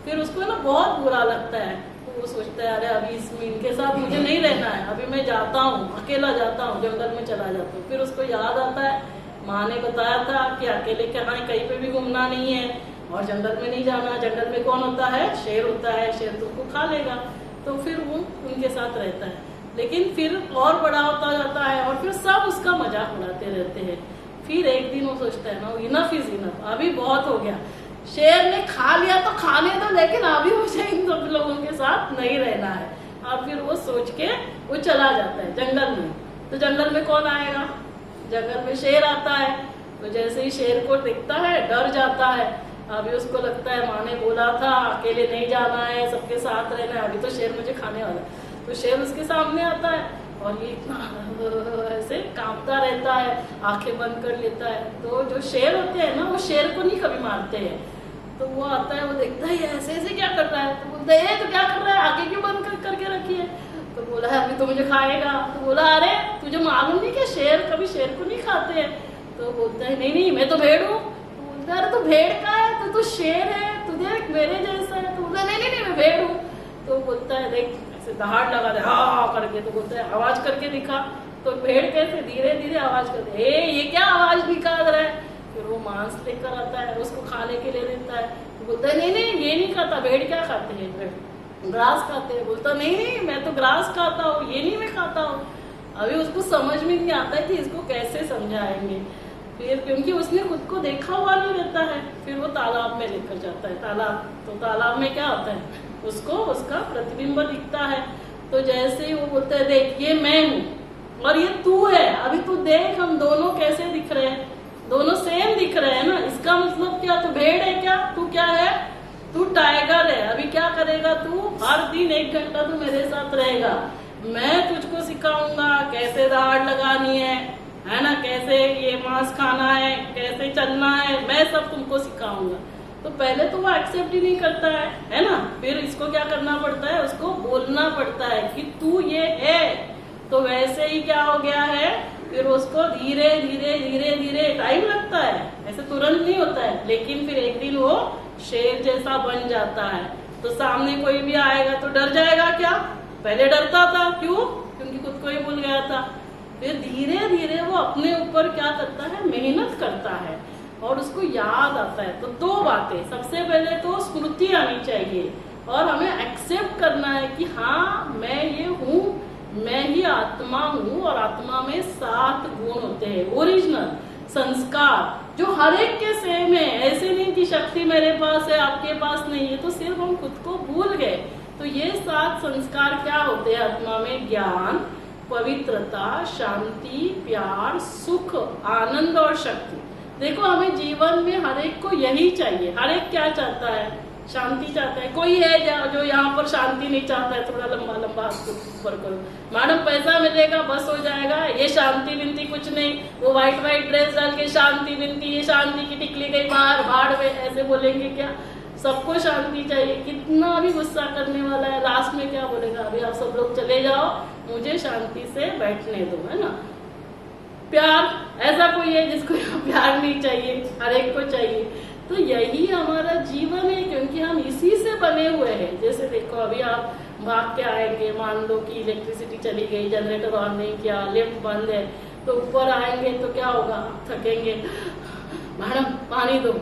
फिर उसको ना बहुत बुरा लगता है, तो वो सोचता है अरे अभी इसमें इनके साथ मुझे नहीं रहना है, अभी मैं जाता हूँ, अकेला जाता हूँ, जंगल में चला जाता हूँ। फिर उसको याद आता है माँ ने बताया था कि अकेले कहाँ कहीं पे भी घूमना नहीं है और जंगल में नहीं जाना। जंगल में कौन होता है? शेर होता है, शेर तुमको खा लेगा। तो फिर वो उनके साथ रहता है। लेकिन फिर और बड़ा होता जाता है और फिर सब उसका मजाक उड़ाते रहते हैं। फिर एक दिन वो सोचता है ना, इनफ इज इनफ, अभी बहुत हो गया। शेर ने खा लिया तो खाने दो, लेकिन अभी मुझे इन सब लोगों के साथ नहीं रहना है। अब फिर वो सोच के वो चला जाता है जंगल में। तो जंगल में कौन आएगा? जंगल में शेर आता है। तो जैसे ही शेर को दिखता है डर जाता है। अभी उसको लगता है माँ ने बोला था अकेले नहीं जाना है, सबके साथ रहना है, अभी तो शेर मुझे खाने वाला है। तो शेर उसके सामने आता है और ये इतना ऐसे कांपता रहता है, आंखें बंद कर लेता है। तो जो शेर होते हैं ना, वो शेर को नहीं कभी मारते हैं। तो वो आता है, वो देखता है ऐसे ऐसे क्या कर रहा है। तो बोलता है तो क्या कर रहा है, आगे क्यों बंद करके रखी है? तो बोला है अभी तो मुझे खाएगा। तो बोला अरे तुझे मालूम नहीं कि शेर कभी शेर को नहीं खाते हैं? तो बोलता है नहीं मैं तो भेड़ हूँ। अरे तो भेड़ का है तो शेर है, तुझे मेरे जैसा है। तो बोलता नहीं मैं भेड़ हूँ। तो बोलता है देख ऐसे दहाड़ लगा दे हाँ करके। तो बोलता है आवाज करके दिखा। तो भेड़ कैसे धीरे धीरे आवाज करते, ये क्या आवाज निकाल रहा है? फिर वो मांस लेकर आता है, उसको खाने के लिए देता है। तो बोलता है नहीं ये नहीं खाता। भेड़ क्या खाते हैं? भेड़ ग्रास खाते हैं। बोलता नहीं मैं तो ग्रास खाता हूँ, ये नहीं मैं खाता हूँ। अभी उसको समझ में नहीं आता है कि इसको कैसे समझाएंगे। फिर क्योंकि उसने खुद को देखा हुआ नहीं रहता है, फिर वो तालाब में लेकर जाता है। तालाब में क्या होता है, उसको उसका प्रतिबिंब दिखता है। तो जैसे ही वो बोलता है देख ये मैं हूँ और ये तू है, अभी तू देख हम दोनों कैसे दिख रहे हैं, दोनों सेम दिख रहे हैं ना। इसका मतलब क्या, तू भेड़ है क्या? तू क्या है? तू टाइगर है। अभी क्या करेगा तू? हर दिन 1 घंटा तू मेरे साथ रहेगा। मैं तुझको सिखाऊंगा कैसे दहाड़ लगानी है ना, कैसे ये मांस खाना है, कैसे चलना है, मैं सब तुमको सिखाऊंगा। तो पहले तो वो एक्सेप्ट ही नहीं करता है ना। फिर इसको क्या करना पड़ता है, उसको बोलना पड़ता है कि तू ये है। तो वैसे ही क्या हो गया है, फिर उसको धीरे धीरे धीरे धीरे टाइम लगता है, ऐसे तुरंत नहीं होता है। लेकिन फिर एक दिन वो शेर जैसा बन जाता है। तो सामने कोई भी आएगा तो डर जाएगा क्या? पहले डरता था, क्यों? क्योंकि खुद को ही भूल गया था। फिर धीरे धीरे वो अपने ऊपर क्या करता है, मेहनत करता है और उसको याद आता है। तो 2 बातें, सबसे पहले तो स्मृति आनी चाहिए और हमें एक्सेप्ट करना है कि हाँ मैं ये हूँ, मैं ही आत्मा हूँ। और आत्मा में 7 गुण होते हैं, ओरिजिनल संस्कार, जो हर एक के सेम है। ऐसे नहीं कि शक्ति मेरे पास है आपके पास नहीं है, तो सिर्फ हम खुद को भूल गए। तो ये 7 संस्कार क्या होते हैं आत्मा में? ज्ञान, पवित्रता, शांति, प्यार, सुख, आनंद और शक्ति। देखो हमें जीवन में हर एक को यही चाहिए। हर एक क्या चाहता है? शांति चाहता है। कोई है जो यहाँ पर शांति नहीं चाहता है? थोड़ा लंबा लंबा हाथ ऊपर करो। मैडम पैसा मिलेगा बस हो जाएगा, ये शांति विनती कुछ नहीं। वो व्हाइट ड्रेस डाल के शांति विनती, ये शांति की टिकली गई बाहर भाड़ में, ऐसे बोलेंगे क्या? सबको शांति चाहिए। कितना भी गुस्सा करने वाला है, लास्ट में क्या बोलेगा? अभी आप सब लोग चले जाओ, मुझे शांति से बैठने दो, है ना। प्यार, ऐसा कोई है जिसको प्यार नहीं चाहिए? हर एक को चाहिए। तो यही हमारा जीवन है, क्योंकि हम इसी से बने हुए हैं। जैसे देखो अभी आप भाग के आएंगे, मान लो कि इलेक्ट्रिसिटी चली गई, जनरेटर ऑन नहीं किया, लिफ्ट बंद है, तो ऊपर आएंगे तो क्या होगा? थकेंगे, मैडम पानी दो।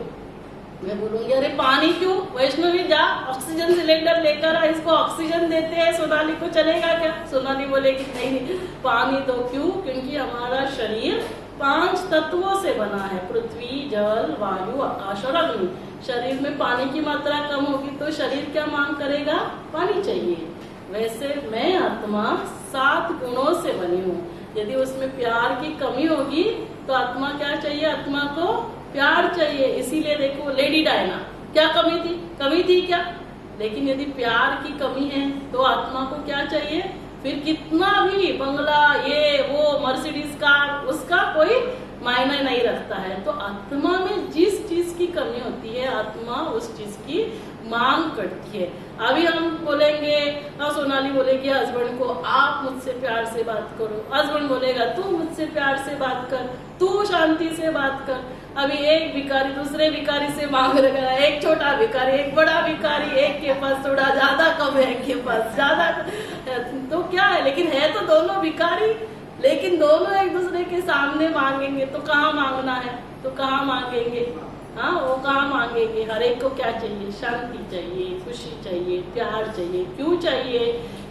मैं बोलूंगी अरे पानी क्यों, वैष्णवी जा ऑक्सीजन सिलेंडर लेकर आ, इसको ऑक्सीजन देते हैं, सोनाली को चलेगा क्या? सोनाली बोलेगी नहीं पानी दो। क्यों? क्योंकि हमारा शरीर 5 तत्वों से बना है, पृथ्वी, जल, वायु, आकाश और अग्नि। शरीर में पानी की मात्रा कम होगी तो शरीर क्या मांग करेगा? पानी चाहिए। वैसे मैं आत्मा 7 गुणों से बनी हूँ। यदि उसमें प्यार की कमी होगी तो आत्मा क्या चाहिए? आत्मा को प्यार चाहिए। इसीलिए देखो लेडी डायना क्या कमी थी? कमी थी क्या? लेकिन यदि प्यार की कमी है तो आत्मा को क्या चाहिए? फिर कितना भी बंगला, ये वो, मर्सिडीज कार, उसका कोई मायने नहीं रखता है। तो आत्मा में जिस चीज की कमी होती है आत्मा उस चीज की मांग करती है। अभी हम बोलेंगे, सोनाली बोलेगी हस्बैंड को आप मुझसे प्यार से बात करो, हस्बैंड बोलेगा तू मुझसे प्यार से बात कर, तू शांति से बात कर। अभी एक भिखारी दूसरे भिखारी से मांग रहा है, एक छोटा भिखारी एक बड़ा भिखारी, एक के पास थोड़ा ज्यादा कम है, एक के पास ज्यादा, तो क्या है? लेकिन है तो दोनों भिखारी, लेकिन दोनों एक दूसरे के सामने मांगेंगे तो कहाँ मांगना है? तो कहाँ मांगेंगे? हाँ, वो कहाँ मांगेंगे? हर एक को क्या चाहिए? शांति चाहिए, खुशी चाहिए, प्यार चाहिए। क्यों चाहिए?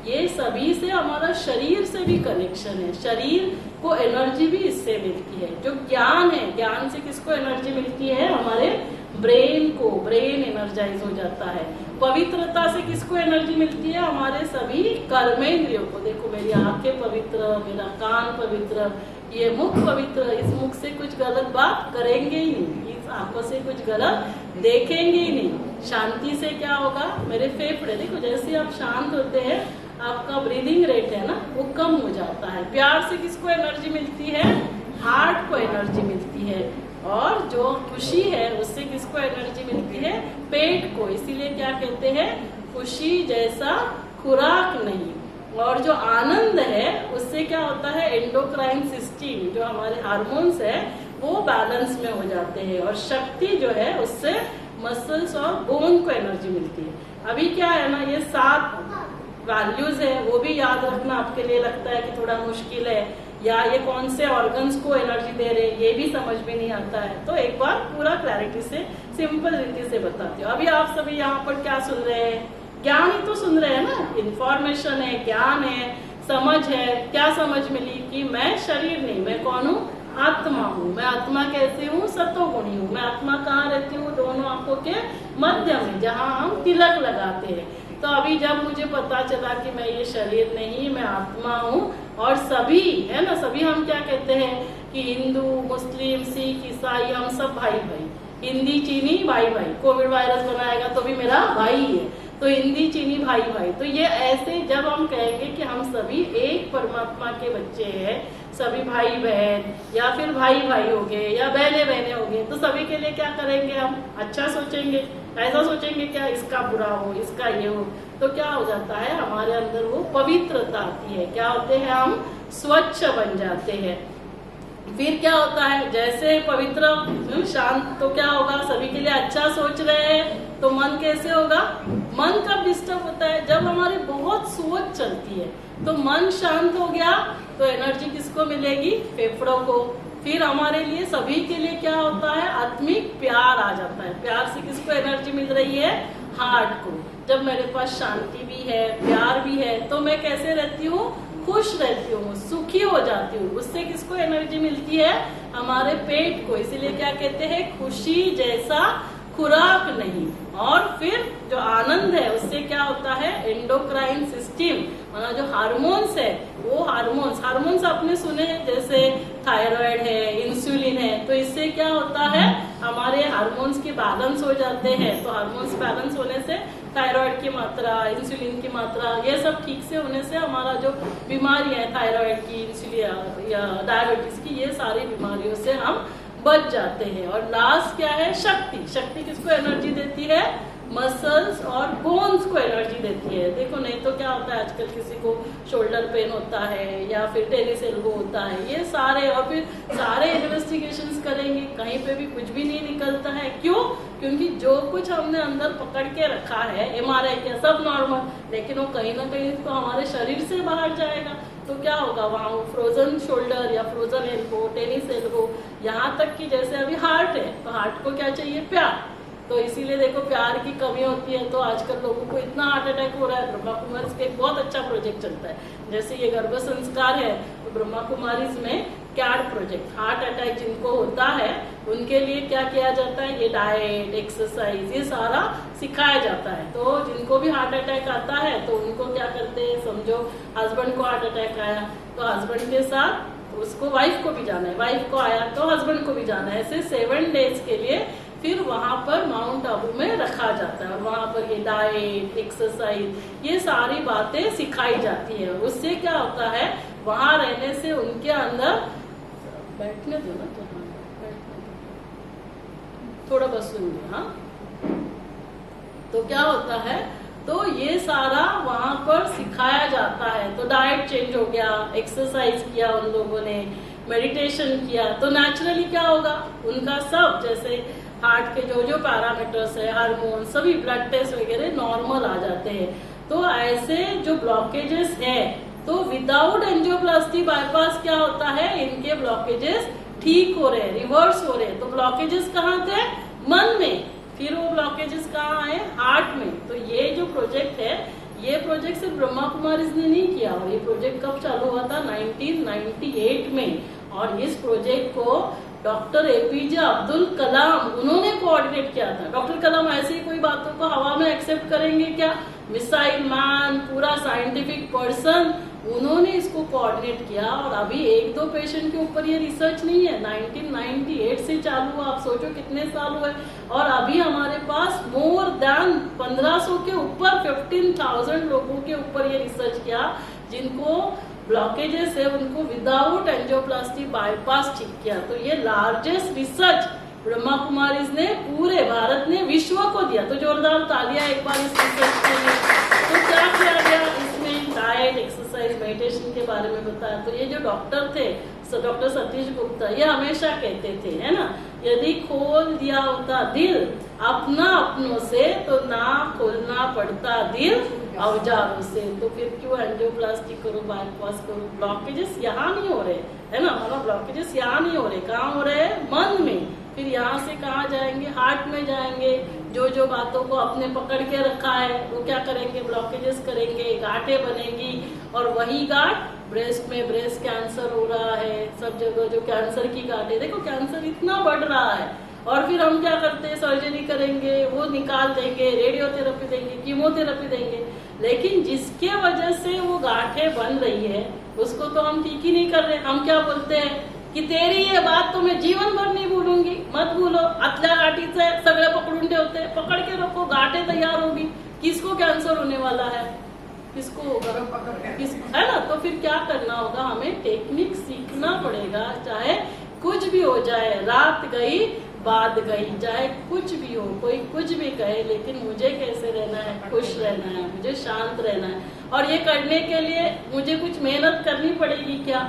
ये सभी से हमारा शरीर से भी कनेक्शन है। शरीर को एनर्जी भी इससे मिलती है। जो ज्ञान है, ज्ञान से किसको एनर्जी मिलती है? हमारे ब्रेन को, ब्रेन एनर्जाइज हो जाता है। पवित्रता से किसको एनर्जी मिलती है? हमारे सभी कर्मेंद्रियों को। देखो मेरी आंखें पवित्र, मेरा कान पवित्र, ये मुख पवित्र, इस मुख से कुछ गलत बात करेंगे ही नहीं, इस आंखों से कुछ गलत देखेंगे ही नहीं। शांति से क्या होगा? मेरे फेफड़े, देखो जैसे आप शांत होते हैं आपका ब्रीदिंग रेट है ना वो कम हो जाता है। प्यार से किसको एनर्जी मिलती है? हार्ट को एनर्जी मिलती है। और जो खुशी है उससे किसको एनर्जी मिलती है? पेट को। इसीलिए क्या कहते हैं? खुशी जैसा खुराक नहीं। और जो आनंद है उससे क्या होता है? एंडोक्राइन सिस्टम, जो हमारे हार्मोन्स है वो बैलेंस में हो जाते हैं। और शक्ति जो है उससे मसल्स और बोन को एनर्जी मिलती है। अभी क्या है ना, ये 7 वैल्यूज है वो भी याद रखना आपके लिए लगता है कि थोड़ा मुश्किल है, या ये कौन से ऑर्गन्स को एनर्जी दे रहे हैं ये भी समझ में नहीं आता है। तो एक बार पूरा क्लैरिटी से, सिंपल रीति से बताती हूँ। अभी आप सभी यहाँ पर क्या सुन रहे हैं? ज्ञान ही तो सुन रहे हैं ना, इंफॉर्मेशन है, ज्ञान है, समझ है। क्या समझ मिली? कि मैं शरीर नहीं, मैं कौन हूँ? आत्मा हूँ। मैं आत्मा कैसे हूँ? सतोगुणी हूँ। मैं आत्मा कहाँ रहती हूँ? दोनों आंखों के मध्य में, जहाँ हम तिलक लगाते हैं। तो अभी जब मुझे पता चला कि मैं ये शरीर नहीं, मैं आत्मा हूँ, और सभी है ना, सभी हम क्या कहते हैं कि हिंदू, मुस्लिम, सिख, ईसाई, हम सब भाई भाई, हिंदी चीनी भाई भाई। कोविड वायरस बनाएगा तो भी मेरा भाई है, तो हिंदी चीनी भाई भाई। तो ये ऐसे जब हम कहेंगे कि हम सभी एक परमात्मा के बच्चे हैं, सभी भाई बहन, या फिर भाई भाई हो गए या बहने बहने हो गए, तो सभी के लिए क्या करेंगे? हम अच्छा सोचेंगे। ऐसा सोचेंगे क्या इसका बुरा हो, इसका ये हो, तो क्या हो जाता है? हमारे अंदर वो पवित्रता आती है। क्या होते हैं? हम स्वच्छ बन जाते हैं। फिर क्या होता है? जैसे पवित्र शांत, तो क्या होगा? सभी के लिए अच्छा सोच रहे हैं तो मन कैसे होगा? मन कब डिस्टर्ब होता है? जब हमारी बहुत सोच चलती है। तो मन शांत हो गया तो एनर्जी किसको मिलेगी? फेफड़ों को। फिर हमारे लिए सभी के लिए क्या होता है? आत्मिक प्यार आ जाता है। प्यार से किसको एनर्जी मिल रही है? हार्ट को। जब मेरे पास शांति भी है, प्यार भी है, तो मैं कैसे रहती हूँ? खुश रहती हूँ, सुखी हो जाती हूँ। उससे किसको एनर्जी मिलती है? हमारे पेट को। इसीलिए क्या कहते हैं? खुशी जैसा खुराक नहीं। और फिर जो आनंद है उससे क्या होता है? एंडोक्राइन सिस्टम, मतलब जो हार्मोन्स है वो हार्मोन्स आपने सुने हैं, जैसे थायराइड है, इंसुलिन है। तो इससे क्या होता है? हमारे हार्मोन्स के बैलेंस हो जाते हैं। तो हार्मोन्स बैलेंस होने से थायराइड की मात्रा, इंसुलिन की मात्रा, ये सब ठीक से होने से हमारा जो बीमारी है थायराइड की, इंसुलिन या डायबिटीज की, ये सारी बीमारियों से हम बच जाते हैं। और लास्ट क्या है? शक्ति। शक्ति किसको एनर्जी देती है? मसल्स और बोन्स को एनर्जी देती है। देखो नहीं तो क्या होता है, आजकल किसी को शोल्डर पेन होता है या फिर टेनिस एल्बो होता है, ये सारे, और फिर सारे इन्वेस्टिगेशंस करेंगे, कहीं पे भी कुछ भी नहीं निकलता है। क्यों? क्योंकि जो कुछ हमने अंदर पकड़ के रखा है, MRI किया, सब नॉर्मल, लेकिन वो कहीं ना कहीं तो हमारे शरीर से बाहर जाएगा। तो क्या होगा, वहाँ फ्रोजन शोल्डर या फ्रोजन एल्बो, टेनिस एल्बो, यहाँ तक कि जैसे अभी हार्ट है तो हार्ट को क्या चाहिए, प्यार। तो इसीलिए देखो प्यार की कमी होती है तो आजकल लोगों को इतना हार्ट अटैक हो रहा है। ब्रह्मा कुमारीज का एक बहुत अच्छा प्रोजेक्ट चलता है, जैसे ये गर्भ संस्कार है तो ब्रह्मा कुमारीज में कैड प्रोजेक्ट, हार्ट अटैक जिनको होता है उनके लिए क्या किया जाता है, ये डाइट, एक्सरसाइज, ये सारा सिखाया जाता है। तो जिनको भी हार्ट अटैक आता है तो उनको क्या करते हैं, समझो हस्बैंड को हार्ट अटैक आया तो हस्बैंड के साथ उसको वाइफ को भी जाना है, वाइफ को आया तो हस्बैंड को भी जाना है, ऐसे 7 डेज के लिए फिर वहां पर माउंट आबू में रखा जाता है और वहां पर ये डाइट, एक्सरसाइज, ये सारी बातें सिखाई जाती है। उससे क्या होता है, वहां रहने से उनके अंदर, बैठने दो ना, तो हाँ बैठने दो, थोड़ा बस सुनिए। हाँ, तो क्या होता है, तो ये सारा वहां पर सिखाया जाता है। तो डाइट चेंज हो गया, एक्सरसाइज किया उन लोगों ने, मेडिटेशन किया, तो नेचुरली क्या होगा, उनका सब जैसे हार्ट के जो जो पैरामीटर्स है, हार्मोन, सभी ब्लड टेस्ट वगैरह नॉर्मल आ जाते हैं। तो ऐसे जो ब्लॉकेजेस है तो विदाउट एंजियोप्लास्टी बाईपास क्या होता है, इनके ब्लॉकेजेस ठीक हो रहे हैं, रिवर्स हो रहे हैं। तो ब्लॉकेजेस कहाँ थे, मन में, फिर वो ब्लॉकेजेस कहाँ आए, हार्ट में। तो ये जो प्रोजेक्ट है, ये प्रोजेक्ट सिर्फ ब्रह्मा कुमारीज ने नहीं किया, और ये प्रोजेक्ट कब चालू हुआ था, 1998 में। और इस प्रोजेक्ट को डॉक्टर एपीजे अब्दुल कलाम उन्होंने कोऑर्डिनेट किया था। डॉक्टर कलाम ऐसे ही कोई बातों को हवा में एक्सेप्ट करेंगे क्या, मिसाइल मैन, पूरा साइंटिफिक पर्सन, उन्होंने इसको कोऑर्डिनेट किया। और अभी 1-2 पेशेंट के ऊपर ये रिसर्च नहीं है, 1998 से चालू हुआ, आप सोचो कितने साल हुए। और अभी हमारे पास मोर देन 1500 के ऊपर, 15,000 लोगों के ऊपर ये रिसर्च किया जिनको ब्लॉकेजेस है, उनको विदाउट एंजियोप्लास्टी बाईपास ठीक किया। तो ये लार्जेस्ट रिसर्च ब्रह्मा कुमारीज ने पूरे भारत ने विश्व को दिया। तो जोरदार तालियां एक बार इस रिसर्च के लिए। तो क्या किया गया इसमें, डाइट, एक्सरसाइज, मेडिटेशन के बारे में बताया। तो ये जो डॉक्टर थे, डॉक्टर सतीश गुप्ता, ये हमेशा कहते थे, है ना, यदि खोल दिया होता दिल अपना अपनों से तो ना खोलना पड़ता दिल औजारों से। तो फिर क्यों एंजियोप्लास्टी करो, बाईपास करो, ब्लॉकेजेस यहाँ नहीं हो रहे, है ना, हमारा ब्लॉकेजेस यहाँ नहीं हो रहे, कहाँ हो रहे हैं, मन में। फिर यहाँ से कहाँ जाएंगे, हार्ट में जाएंगे। जो जो बातों को अपने पकड़ के रखा है वो क्या करेंगे, ब्लॉकेजेस करेंगे, गांठें बनेगी। और वही गांठ ब्रेस्ट में, ब्रेस्ट कैंसर हो रहा है, सब जगह जो कैंसर की गांठें, देखो कैंसर इतना बढ़ रहा है। और फिर हम क्या करते हैं, सर्जरी करेंगे, वो निकाल देंगे, रेडियोथेरेपी देंगे, कीमोथेरेपी देंगे, लेकिन जिसके वजह से वो गांठें बन रही है उसको तो हम ठीक ही नहीं कर रहे। हम क्या बोलते हैं की तेरी ये बात तो मैं जीवन भर नहीं भूलूंगी, मत भूलो, आतल्या गाठीचं सगळे पकडून ठेवते, पकड़ के रखो, गांठें तैयार होगी। किसको कैंसर होने वाला है, किसको होगा, है ना। तो फिर क्या करना होगा, हमें टेक्निक सीखना पड़ेगा। चाहे कुछ भी हो जाए, रात गई बात गई, चाहे कुछ भी हो, कोई कुछ भी कहे, लेकिन मुझे कैसे रहना है, खुश रहना है, मुझे शांत रहना है। और ये करने के लिए मुझे कुछ मेहनत करनी पड़ेगी क्या,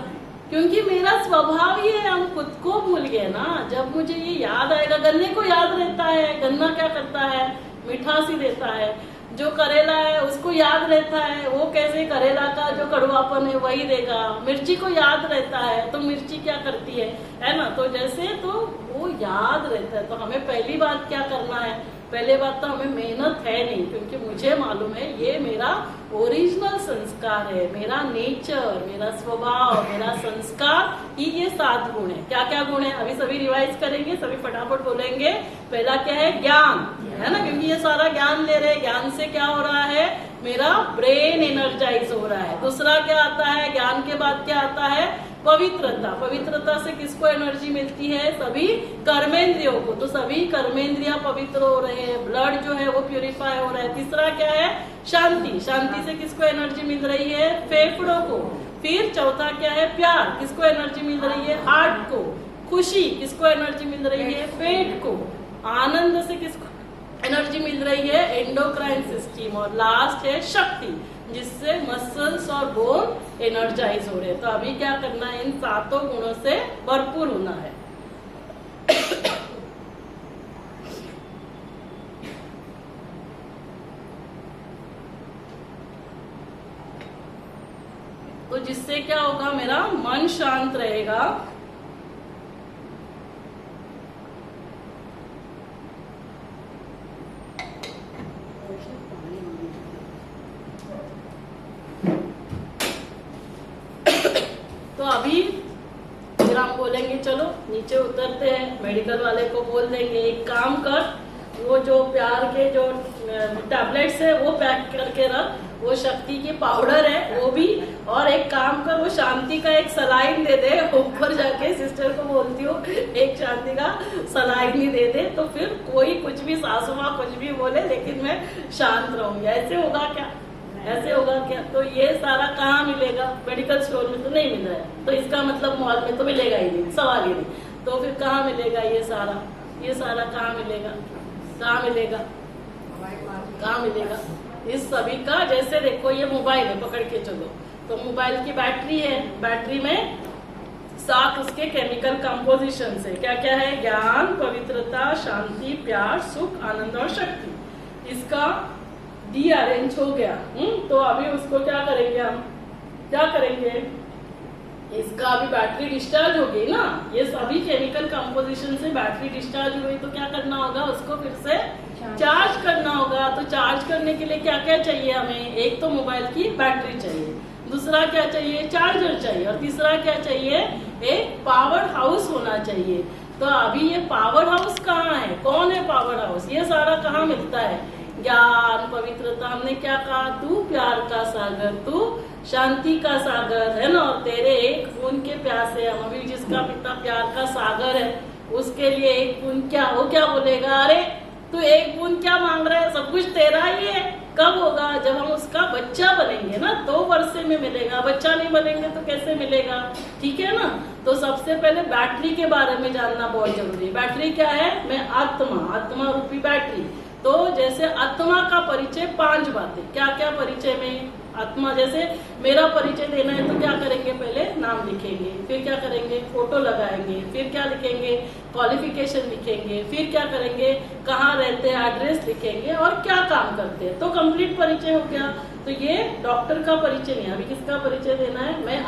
क्योंकि मेरा स्वभाव ही है, हम खुद को भूल गए ना। जब मुझे ये याद आएगा, गन्ने को याद रहता है, गन्ना क्या करता है, मिठासी देता है। जो करेला है उसको याद रहता है, वो कैसे करेला का जो कड़वापन है वही देगा। मिर्ची को याद रहता है तो मिर्ची क्या करती है ना। तो जैसे तो वो याद रहता है। तो हमें पहली बात क्या करना है, पहले बात तो हमें मेहनत है नहीं, क्योंकि मुझे मालूम है ये मेरा ओरिजिनल संस्कार है, मेरा नेचर, मेरा स्वभाव, मेरा संस्कार ही ये 7 गुण है। क्या क्या गुण है, अभी सभी रिवाइज करेंगे, सभी फटाफट बोलेंगे। पहला क्या है, ज्ञान, है ना, क्योंकि ये सारा ज्ञान ले रहे हैं। ज्ञान से क्या हो रहा है, मेरा ब्रेन एनर्जाइज हो रहा है। दूसरा क्या आता है, ज्ञान के बाद क्या आता है, पवित्रता। पवित्रता से किसको एनर्जी मिलती है, सभी कर्मेंद्रियों को। तो सभी कर्मेंद्रिया पवित्र हो रहे हैं, ब्लड जो है वो प्यूरिफाई हो रहा है। तीसरा क्या है, शांति। शांति से किसको एनर्जी मिल रही है, फेफड़ों को। फिर चौथा क्या है, प्यार, किसको एनर्जी मिल रही है, हार्ट को। खुशी, किसको एनर्जी मिल रही है, पेट को। आनंद से किसको एनर्जी मिल रही है, एंडोक्राइन सिस्टम। और लास्ट है शक्ति, जिससे मसल्स और बोन एनर्जाइज हो रहे हैं। तो अभी क्या करना है, इन 7 गुणों से भरपूर होना है। तो इससे क्या होगा, मेरा मन शांत रहेगा। तो अभी फिर हम बोलेंगे चलो नीचे उतरते हैं, मेडिकल वाले को बोल देंगे एक काम कर, वो जो प्यार के जो टैबलेट्स है वो पैक करके रख, वो शक्ति की पाउडर है वो भी, और एक काम कर वो शांति का एक सलाइन दे दे। ऊपर जाके सिस्टर को बोलती हूँ एक शांति का सलाइन ही दे दे, तो फिर कोई कुछ भी सासू माँ कुछ भी बोले लेकिन मैं शांत रहूंगी। ऐसे होगा क्या, ऐसे होगा क्या? तो ये सारा कहाँ मिलेगा? मेडिकल स्टोर में तो नहीं मिल रहा है, तो इसका मतलब मॉल में तो मिलेगा ही नहीं, सवाल ही नहीं। तो फिर कहाँ मिलेगा ये सारा कहाँ मिलेगा, कहाँ मिलेगा, कहाँ मिलेगा? इस सभी का, जैसे देखो ये मोबाइल है, पकड़ के चलो, तो मोबाइल की बैटरी है, बैटरी में 7 उसके केमिकल कंपोजिशन है। क्या क्या है? ज्ञान, पवित्रता, शांति, प्यार, सुख, आनंद और शक्ति। इसका डी अरेंज हो गया। तो अभी उसको क्या करेंगे हम, क्या करेंगे? इसका अभी बैटरी डिस्चार्ज हो गई ना, ये सभी केमिकल कंपोजिशन से बैटरी डिस्चार्ज हुई, तो क्या करना होगा, उसको फिर से चार्ज करना होगा। तो चार्ज करने के लिए क्या क्या चाहिए हमें? एक तो मोबाइल की बैटरी चाहिए, दूसरा क्या चाहिए, चार्जर चाहिए, और तीसरा क्या चाहिए, एक पावर हाउस होना चाहिए। तो अभी ये पावर हाउस कहाँ है, कौन है पावर हाउस? ये सारा कहाँ मिलता है? ज्ञान, पवित्रता, हमने क्या कहा, तू प्यार का सागर, तू शांति का सागर है ना, और तेरे एक बूंद के प्यासे हम। अभी जिसका पिता प्यार का सागर है उसके लिए एक बूंद क्या, वो क्या बोलेगा, अरे तू एक बूंद क्या मांग रहा है, सब कुछ तेरा ही है। कब होगा? जब हम उसका बच्चा बनेंगे ना, तो वर्षे में मिलेगा। बच्चा नहीं बनेंगे तो कैसे मिलेगा? ठीक है ना। तो सबसे पहले बैटरी के बारे में जानना बहुत जरूरी है। बैटरी क्या है? मैं आत्मा रूपी बैटरी। तो जैसे आत्मा का परिचय 5 बातें, क्या क्या परिचय में आत्मा, जैसे मेरा परिचय देना है तो क्या करेंगे, पहले नाम लिखेंगे, फिर क्या करेंगे, फोटो लगाएंगे, फिर क्या लिखेंगे, क्वालिफिकेशन लिखेंगे, फिर क्या करेंगे, कहाँ रहते हैं, एड्रेस लिखेंगे, और क्या काम करते हैं। तो कंप्लीट परिचय हो गया। तो ये डॉक्टर का परिचय नहीं, अभी किसका परिचय देना है, मैं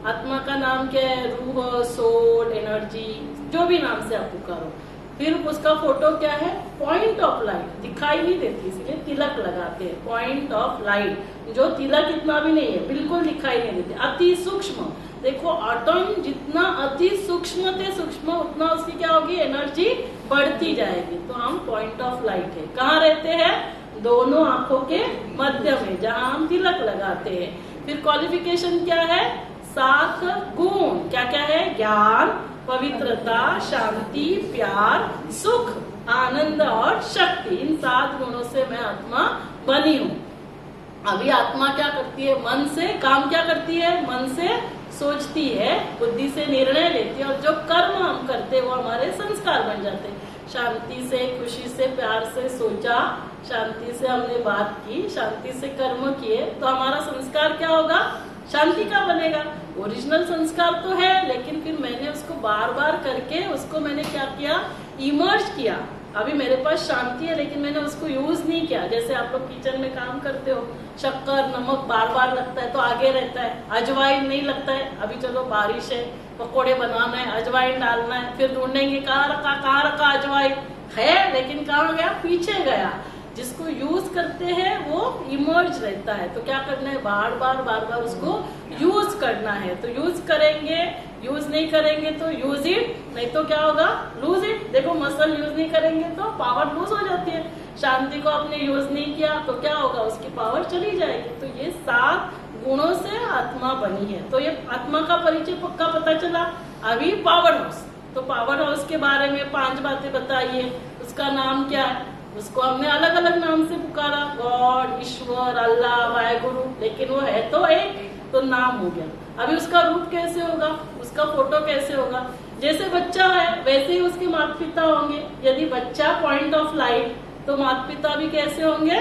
आत्मा का नाम क्या है, रूह, सोल, एनर्जी, जो भी नाम से आप पुकारो। फिर उसका फोटो क्या है, पॉइंट ऑफ लाइट, दिखाई नहीं देती इसलिए तिलक लगाते हैं, पॉइंट ऑफ लाइट, जो तिलक इतना भी नहीं है, बिल्कुल दिखाई नहीं देती, अति सूक्ष्म। देखो एटम जितना अति सूक्ष्म से सूक्ष्म उतना उसकी क्या होगी, एनर्जी बढ़ती जाएगी। तो हम पॉइंट ऑफ लाइट है, कहाँ रहते हैं, दोनों आंखों के मध्य में, जहाँ हम तिलक लगाते हैं। फिर क्वालिफिकेशन क्या है, 7 गुण, क्या क्या है, ज्ञान, पवित्रता, शांति, प्यार, सुख, आनंद और शक्ति। इन 7 गुणों से मैं आत्मा बनी हूँ। अभी आत्मा क्या करती है, मन से काम क्या करती है, मन से सोचती है, बुद्धि से निर्णय लेती है, और जो कर्म हम करते हैं वो हमारे संस्कार बन जाते हैं। शांति से, खुशी से, प्यार से सोचा, शांति से हमने बात की, शांति से कर्म किए, तो हमारा संस्कार क्या होगा, शांति का बनेगा। ओरिजिनल संस्कार तो है, लेकिन फिर मैंने उसको बार बार करके उसको मैंने क्या किया, इमर्ज किया। अभी मेरे पास शांति है लेकिन मैंने उसको यूज नहीं किया। जैसे आप लोग किचन में काम करते हो, शक्कर नमक बार बार लगता है तो आगे रहता है, अजवाइन नहीं लगता है, अभी चलो बारिश है, पकोड़े बनाना है, अजवाइन डालना है, फिर ढूंढेंगे कहाँ रखा अजवाइन है, लेकिन कहाँ गया, पीछे गया। जिसको यूज करते हैं वो इमर्ज रहता है। तो क्या करना है, बार बार उसको यूज करना है। तो यूज करेंगे, यूज नहीं करेंगे तो यूज इट, नहीं तो क्या होगा, लूज इट। देखो मसल यूज नहीं करेंगे तो पावर लूज हो जाती है। शांति को आपने यूज नहीं किया तो क्या होगा, उसकी पावर चली जाएगी। तो ये 7 गुणों से आत्मा बनी है। तो ये आत्मा का परिचय पक्का पता चला। अभी पावर हाउस, तो पावर हाउस के बारे में 5 बातें बताइए। उसका नाम क्या है, उसको हमने अलग अलग नाम से पुकारा, गॉड, ईश्वर, अल्लाह, वाहेगुरु, लेकिन वो है तो एक, तो नाम हो गया। अभी उसका रूप कैसे होगा, उसका फोटो कैसे होगा, जैसे बच्चा है वैसे ही उसके माता पिता होंगे। यदि बच्चा पॉइंट ऑफ लाइट तो माता पिता भी कैसे होंगे,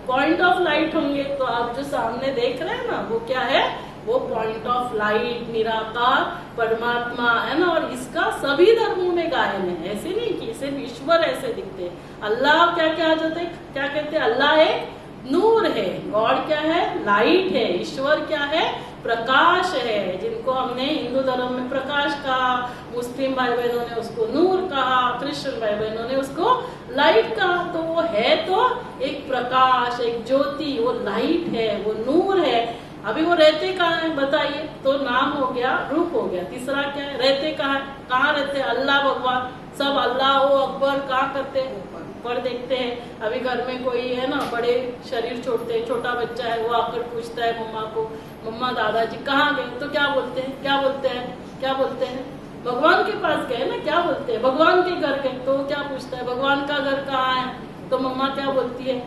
पॉइंट ऑफ लाइट होंगे। तो आप जो सामने देख रहे हैं ना, वो क्या है, वो पॉइंट ऑफ लाइट, निराकार परमात्मा है ना। और इसका सभी धर्मों में गायन है, ऐसे नहीं कि सिर्फ ईश्वर ऐसे दिखते हैं। अल्लाह क्या क्या आ जाते, क्या कहते हैं, अल्लाह एक नूर है, गॉड क्या है, लाइट है, ईश्वर क्या है, प्रकाश है, जिनको हमने हिंदू धर्म में प्रकाश कहा, मुस्लिम भाई बहनों ने उसको नूर कहा, क्रिश्चियन भाई बहनों ने उसको लाइट कहा। तो वो है तो एक प्रकाश, एक ज्योति, वो लाइट है, वो नूर है। अभी वो रहते कहाँ है बताइए? तो नाम हो गया, रूप हो गया, तीसरा क्या है? रहते कहाँ है? कहाँ रहते हैं? अल्लाह भगवान, सब अल्लाह अकबर कहाँ करते हैं? ऊपर देखते हैं। अभी घर में कोई है ना, बड़े शरीर छोड़ते, छोटा बच्चा है, वो आकर पूछता है मम्मा को, मम्मा दादाजी कहाँ गए? तो क्या बोलते हैं? क्या बोलते हैं? क्या बोलते हैं? भगवान के पास गए ना। क्या बोलते हैं? भगवान के घर गए। तो क्या पूछता है? भगवान का घर कहाँ है? तो मम्मा क्या बोलती है?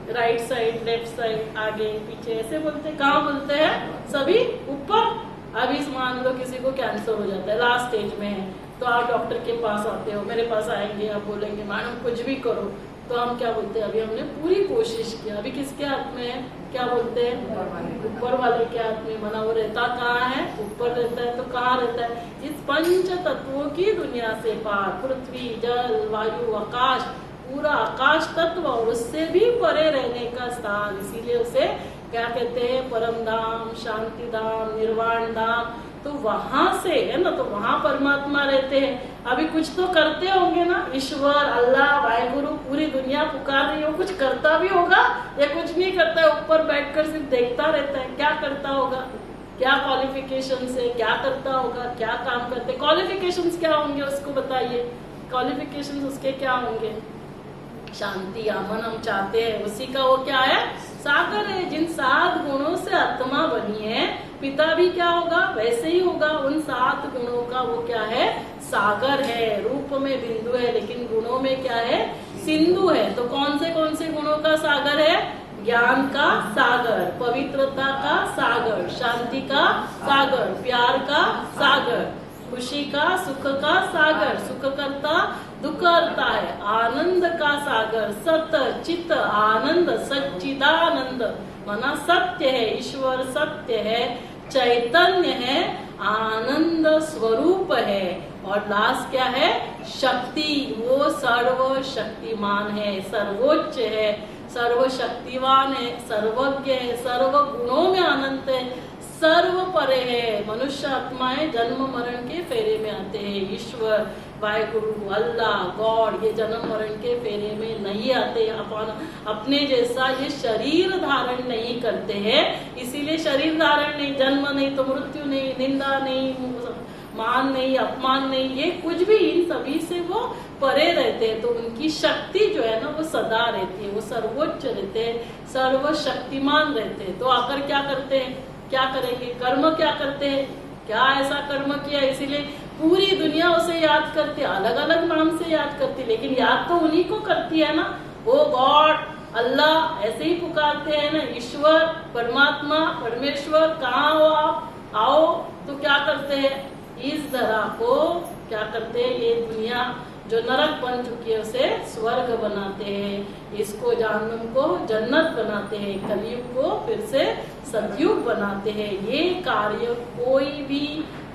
राइट साइड, लेफ्ट साइड, आगे पीछे, ऐसे बोलते हैं। कहाँ बोलते हैं? सभी ऊपर। अभी मान लो किसी को कैंसर हो जाता है, लास्ट स्टेज में है, तो आप डॉक्टर के पास आते हो, मेरे पास आएंगे, आप बोलेंगे मैडम कुछ भी करो, तो हम क्या बोलते हैं? अभी हमने पूरी कोशिश की। अभी किसके हाथ में है? क्या बोलते हैं? ऊपर वाले के हाथ में। बना वो रहता कहाँ है? ऊपर रहता है। तो कहाँ रहता है? इस पंच तत्वों की दुनिया से पार, पृथ्वी, जल, वायु, आकाश, पूरा आकाश तत्व और उससे भी परे रहने का स्थान, इसीलिए उसे क्या कहते हैं? परम धाम, शांति धाम, निर्वाण धाम। तो वहां से है ना, तो वहां परमात्मा रहते हैं। अभी कुछ तो करते होंगे ना, ईश्वर, अल्लाह, वाहेगुरु, पूरी दुनिया पुकार रही हो, कुछ करता भी होगा या कुछ नहीं करता है? ऊपर बैठकर सिर्फ देखता रहता है। क्या करता होगा? क्या क्वालिफिकेशन से क्या करता होगा? क्या काम करते? क्वालिफिकेशंस क्या होंगे उसको बताइए? क्वालिफिकेशंस उसके क्या होंगे? शांति, अमन हम चाहते हैं, उसी का वो क्या है? सागर है। जिन 7 गुणों से आत्मा बनी है, पिता भी क्या होगा? वैसे ही होगा। उन 7 गुणों का वो क्या है? सागर है। रूप में बिंदु है, लेकिन गुणों में क्या है? सिंधु है। तो कौन से गुणों का सागर है? ज्ञान का सागर, पवित्रता का सागर, शांति का सागर, प्यार का सागर, खुशी का, सुख का सागर, सुख करता दुख करता है, आनंद का सागर, सत चित आनंद, सच्चिदानंद, माना सत्य है, ईश्वर सत्य है, चैतन्य है, आनंद स्वरूप है। और लास्ट क्या है? शक्ति। वो सर्व शक्तिमान है, सर्वोच्च है, सर्वशक्तिवान है, सर्वज्ञ है, सर्व गुणों में अनंत है, सर्व परे है। मनुष्य आत्माएं जन्म मरण के फेरे में आते हैं। ईश्वर, वाहेगुरु, अल्लाह, गॉड, ये जन्म मरण के फेरे में नहीं आते। अपन अपने जैसा ये शरीर धारण नहीं करते हैं, इसीलिए शरीर धारण नहीं, जन्म नहीं तो मृत्यु नहीं, निंदा नहीं, मान नहीं, अपमान नहीं, ये कुछ भी इन सभी से वो परे रहते हैं। तो उनकी शक्ति जो है ना, वो सदा रहती है, वो सर्वोच्च रहते हैं, सर्वशक्तिमान रहते हैं। तो आकर क्या करते हैं? क्या करेंगे? कर्म क्या करते हैं? क्या ऐसा कर्म किया इसीलिए पूरी दुनिया उसे याद करती है, अलग अलग नाम से याद करती है, लेकिन याद तो उन्हीं को करती है ना। ओ गॉड, अल्लाह, ऐसे ही पुकारते हैं ना, ईश्वर, परमात्मा, परमेश्वर, कहाँ हो आप? आओ। तो क्या करते हैं? इस धरा को क्या करते हैं? ये दुनिया जो नरक बन चुकी है उसे स्वर्ग बनाते हैं, इसको जहन्नुम को जन्नत बनाते हैं, कलयुग को फिर से सतयुग बनाते हैं। ये कार्य कोई भी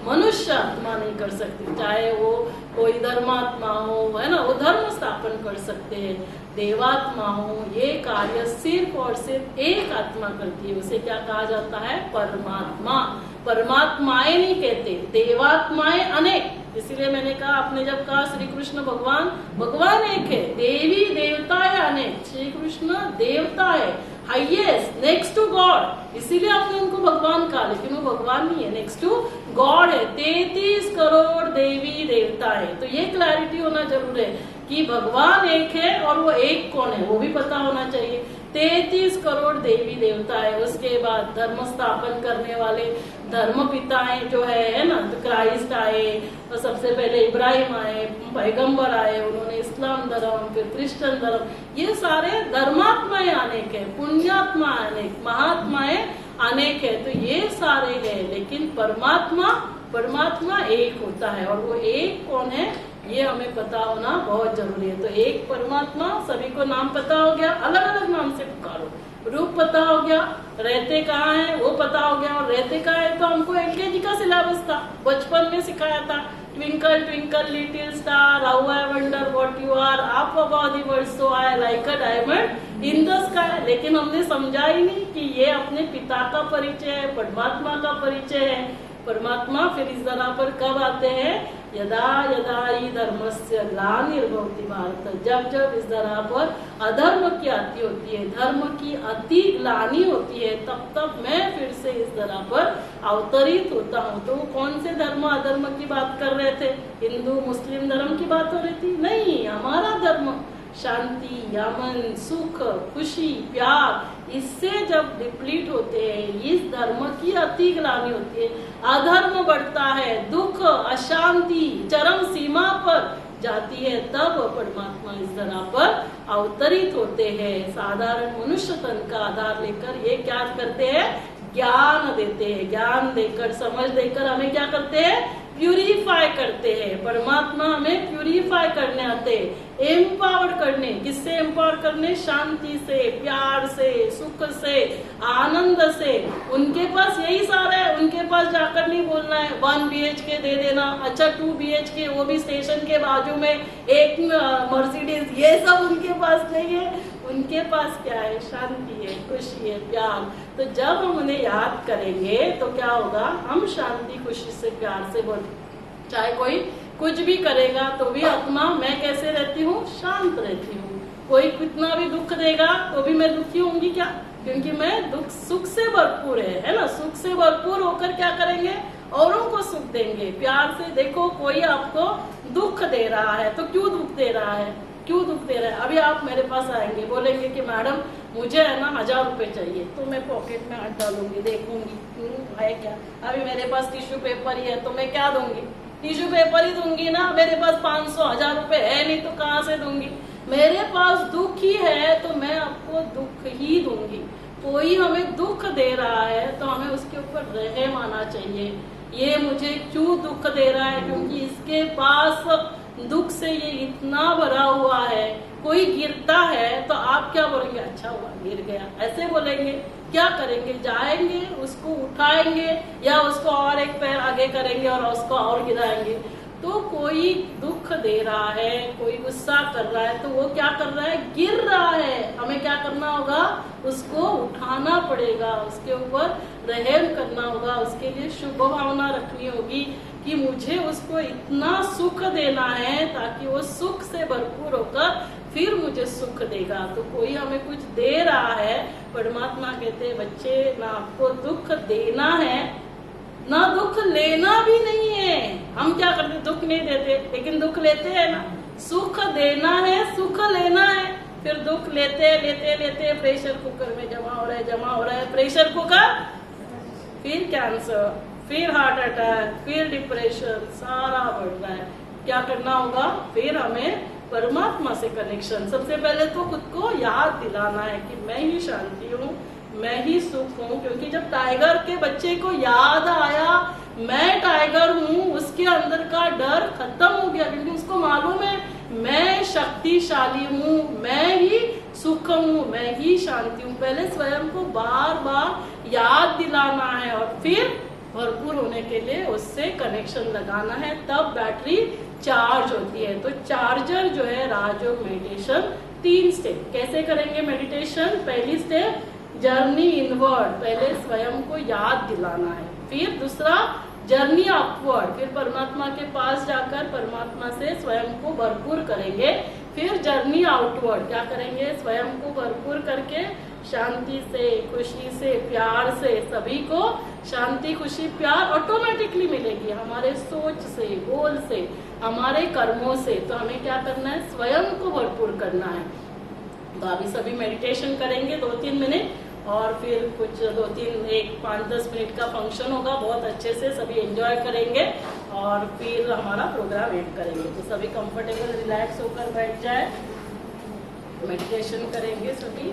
मनुष्य आत्मा नहीं कर सकती, चाहे वो कोई धर्मात्मा हो, है ना, वो धर्म स्थापन कर सकते हैं, देवात्मा हो, ये कार्य सिर्फ और सिर्फ एक आत्मा करती है, उसे क्या कहा जाता है? परमात्मा। परमात्माएं नहीं कहते, देवात्माएं अनेक। इसीलिए मैंने कहा, आपने जब कहा श्री कृष्ण भगवान, भगवान एक है, देवी देवताएं अनेक, श्री कृष्ण देवता है, हाईएस्ट, नेक्स्ट टू गॉड, इसीलिए आपने उनको भगवान कहा, लेकिन वो भगवान नहीं है, नेक्स्ट टू गॉड है। 33 करोड़ देवी देवता है। तो ये क्लैरिटी होना जरूर है कि भगवान एक है और वो एक कौन है वो भी पता होना चाहिए। 33 करोड़ देवी देवता है। उसके बाद धर्म स्थापन करने वाले धर्म पिताएं जो है ना, तो क्राइस्ट आए, तो सबसे पहले इब्राहिम आए, पैगंबर आए, उन्होंने इस्लाम धर्म, फिर क्रिश्चियन धर्म, ये सारे धर्मात्माएं अनेक है, पुण्यात्मा अनेक, महात्माएं अनेक है। तो ये सारे है, लेकिन परमात्मा एक होता है, और वो एक कौन है ये हमें पता होना बहुत जरूरी है। तो एक परमात्मा, सभी को नाम पता हो गया, अलग अलग नाम से पुकारो, रूप पता हो गया, रहते कहाँ है वो पता हो गया, और रहते कहाँ है तो हमको LKG का सिलेबस था, बचपन में सिखाया था, twinkle twinkle little star, how I wonder what you you are up above the world so I like a diamond in the sky. लेकिन हमने समझा ही नहीं कि ये अपने पिता का परिचय है, परमात्मा का परिचय है। परमात्मा फिर इस धरा पर कब आते हैं? यदा यदा ही धर्मस्य ग्लानिर्भवति भारत, जब जब इस धरा पर अधर्म की आती होती है, धर्म की अति ग्लानि होती है, तब तब मैं फिर से इस धरा पर अवतरित होता हूँ। तो कौन से धर्म अधर्म की बात कर रहे थे? हिंदू मुस्लिम धर्म की बात हो रही थी? नहीं, हमारा धर्म शांति, अमन, सुख, खुशी, प्यार, इससे जब डिप्लीट होते हैं, इस धर्म की अति ग्लानि होती है, अधर्म बढ़ता है, दुख, अशांति चरम सीमा पर जाती है, तब परमात्मा इस धरा पर अवतरित होते हैं। साधारण मनुष्य तन का आधार लेकर ये क्या करते हैं? ज्ञान देते हैं। ज्ञान देकर, समझ देकर हमें क्या करते हैं? प्यूरिफाई करते हैं। परमात्मा हमें प्यूरिफाई करने आते हैं, एम्पावर करने। किससे एम्पावर करने? शांति से, प्यार से, सुख से, आनंद से। उनके पास यही सारा है। उनके पास जाकर नहीं बोलना है 1 BHK दे देना, अच्छा 2 BHK वो भी स्टेशन के बाजू में एक मर्सिडीज, ये सब उनके पास नहीं है। उनके पास क्या है? शांति है, खुशी है, प्यार। तो जब हम उन्हें याद करेंगे तो क्या होगा? हम शांति, खुशी से, प्यार से बोल, चाहे कोई कुछ भी करेगा तो भी आत्मा, मैं कैसे रहती हूँ? शांत रहती हूँ। कोई कितना भी दुख देगा तो भी मैं दुखी होंगी क्या? क्योंकि मैं दुख, सुख से भरपूर है ना। सुख से भरपूर होकर क्या करेंगे? औरों को सुख देंगे, प्यार से। देखो, कोई आपको दुख दे रहा है तो क्यों दुख दे रहा है? क्यों दुख दे रहा है? अभी आप मेरे पास आएंगे, बोलेंगे कि मैडम मुझे है ना 1000 रुपए चाहिए, तो मैं पॉकेट में हाथ डालूंगी, देखूंगी है क्या। अभी मेरे पास टिश्यू पेपर ही है तो मैं क्या दूंगी? टिश्यू पेपर ही दूंगी ना। मेरे पास 500 1000 रुपए है नहीं तो कहाँ से दूंगी? मेरे पास दुख ही है तो मैं आपको दुख ही दूंगी। कोई हमें दुख दे रहा है तो हमें उसके ऊपर रहम आना चाहिए। ये मुझे क्यों दुख दे रहा है? क्योंकि इसके पास दुख से ये इतना भरा हुआ है। कोई गिरता है तो आप क्या बोलेंगे? अच्छा हुआ गिर गया, ऐसे बोलेंगे। क्या करेंगे? जाएंगे, उसको उठाएंगे या उसको और एक पैर आगे करेंगे और उसको और गिराएंगे। तो कोई दुख दे रहा है, कोई गुस्सा कर रहा है तो वो क्या कर रहा है? गिर रहा है। हमें क्या करना होगा? उसको उठाना पड़ेगा, उसके ऊपर रहम करना होगा, उसके लिए शुभ भावना रखनी होगी कि मुझे उसको इतना सुख देना है ताकि वो सुख से भरपूर होकर फिर मुझे सुख देगा। तो कोई हमें कुछ दे रहा है, परमात्मा कहते हैं बच्चे ना आपको दुख देना है ना दुख लेना भी नहीं है। हम क्या करते? दुख नहीं देते लेकिन दुख लेते हैं ना। सुख देना है, सुख लेना है, फिर दुख लेते लेते लेते प्रेशर कुकर में जमा हो रहा है प्रेशर कुकर, फिर कैंसर, फिर हार्ट अटैक, फिर डिप्रेशन, सारा बढ़ रहा है। क्या करना होगा? फिर हमें परमात्मा से कनेक्शन, सबसे पहले तो खुद को याद दिलाना है कि मैं ही शांति हूँ, मैं ही सुख हूँ। क्योंकि जब टाइगर के बच्चे को याद आया मैं टाइगर हूँ, उसके अंदर का डर खत्म हो गया। क्योंकि उसको मालूम है मैं शक्तिशाली हूँ, मैं ही सुख हूँ, मैं ही शांति हूँ। पहले स्वयं को बार बार याद दिलाना है और फिर भरपूर होने के लिए उससे कनेक्शन लगाना है, तब बैटरी चार्ज होती है। तो चार्जर जो है राजयोग मेडिटेशन 3 स्टेप। कैसे करेंगे मेडिटेशन? पहली स्टेप जर्नी इनवर्ड, पहले स्वयं को याद दिलाना है। फिर दूसरा जर्नी अपवर्ड, फिर परमात्मा के पास जाकर परमात्मा से स्वयं को भरपूर करेंगे। फिर जर्नी आउटवर्ड, क्या करेंगे? स्वयं को भरपूर करके शांति से, खुशी से, प्यार से, सभी को शांति, खुशी, प्यार ऑटोमेटिकली मिलेगी हमारे सोच से, बोल से, हमारे कर्मों से। तो हमें क्या करना है? स्वयं को भरपूर करना है। तो अभी सभी मेडिटेशन करेंगे 2-3 मिनट और फिर कुछ 5-10 मिनट का फंक्शन होगा, बहुत अच्छे से सभी एंजॉय करेंगे और फिर हमारा प्रोग्राम एंड करेंगे। तो सभी कंफर्टेबल रिलैक्स होकर बैठ जाए, मेडिटेशन करेंगे सभी।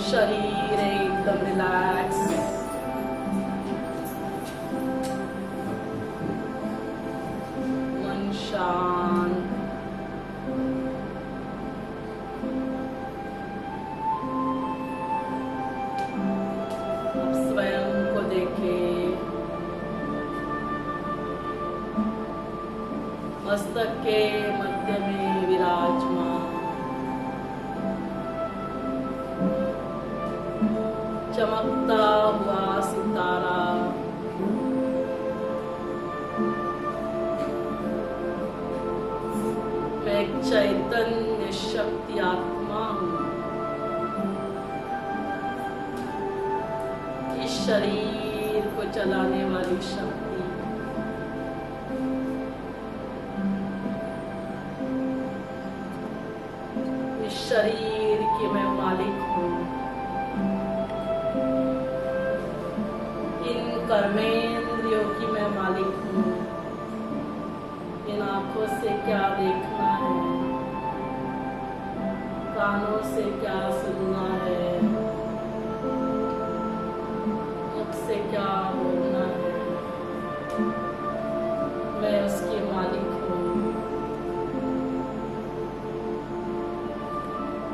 शरीर एकदम रिलैक्स, मन शांत। अब स्वयं को देखें, मस्तक के मध्य में विराजमान, चमकता हुआ सितारा। मैं एक चैतन्य शक्ति आत्मा हूँ। इस शरीर को चलाने वाली शक्ति। इस शरीर की मैं मालिक हूँ। इन कर्मेंद्रियों की मैं मालिक हूँ। इन आंखों से क्या देखना है, कानों से क्या सुनना है, मुख से क्या बोलना है, मैं उसकी मालिक हूँ।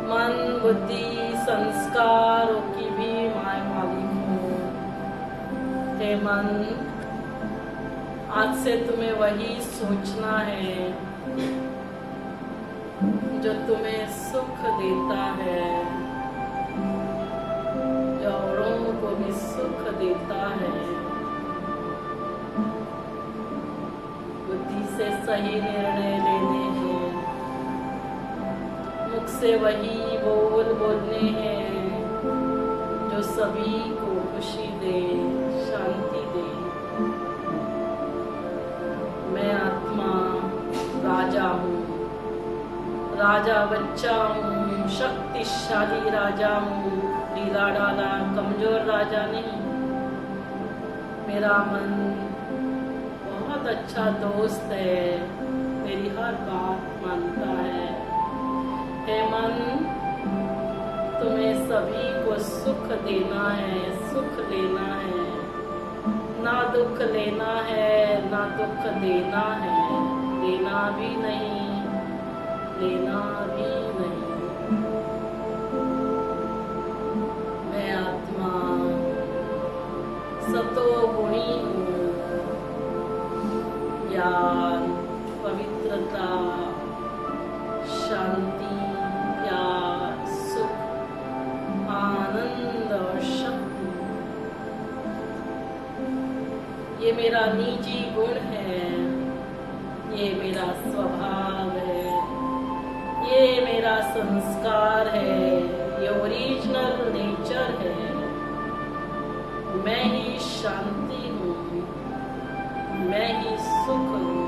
मन, बुद्धि, संस्कारों की भी मैं मालिक हूँ। हे मन, आज से तुम्हें वही सोचना है जो तुम्हें सुख देता है, जो औरों को भी सुख देता है। बुद्धि से सही निर्णय लेने हैं, मुख से वही बोल बोलने हैं जो सभी को खुशी दे, शांति दे। मैं आत्मा राजा हूँ, राजा बच्चा हूँ, शक्तिशाली राजा हूँ, ढीला ढाला कमजोर राजा नहीं। मेरा मन बहुत अच्छा दोस्त है, मेरी हर बात मानता है। हे मन, तुम्हें सभी को सुख देना है, सुख लेना है, ना दुख लेना है, ना दुख देना है, देना भी नहीं, लेना भी नहीं। मैं आत्मा सतोगुणी हूँ। ज्ञान, पवित्रता, शांति, प्यार, सुख, आनंद और शक्ति, ये मेरा निजी गुण है, ये मेरा स्वभाव है, ये मेरा संस्कार है, ये ओरिजिनल नेचर है। मैं ही शांति हूँ, मैं ही सुख हूँ,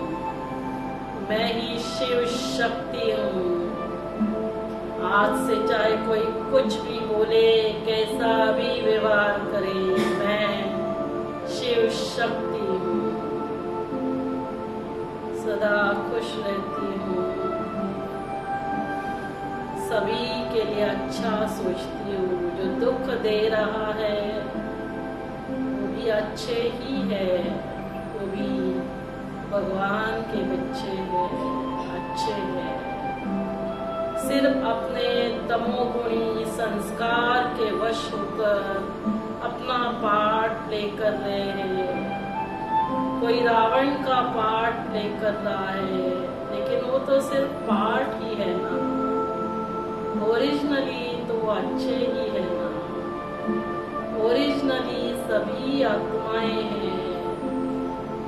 मैं ही शिव शक्ति हूँ। आज से चाहे कोई कुछ भी बोले, कैसा भी व्यवहार करे, मैं शिव शक्ति हूँ। सदा खुश रहती हूँ, सभी के लिए अच्छा सोचती हूँ। जो दुख दे रहा है वो भी अच्छे ही है, वो भी भगवान के बच्चे हैं, अच्छे हैं। सिर्फ अपने तमोगुणी संस्कार के वश होकर अपना पार्ट प्ले कर रहे हैं। कोई रावण का पार्ट प्ले कर रहा है, लेकिन वो तो सिर्फ पार्ट ही है ना, ओरिजिनली तो वो अच्छे ही है ना। ओरिजिनली सभी आत्माएं हैं।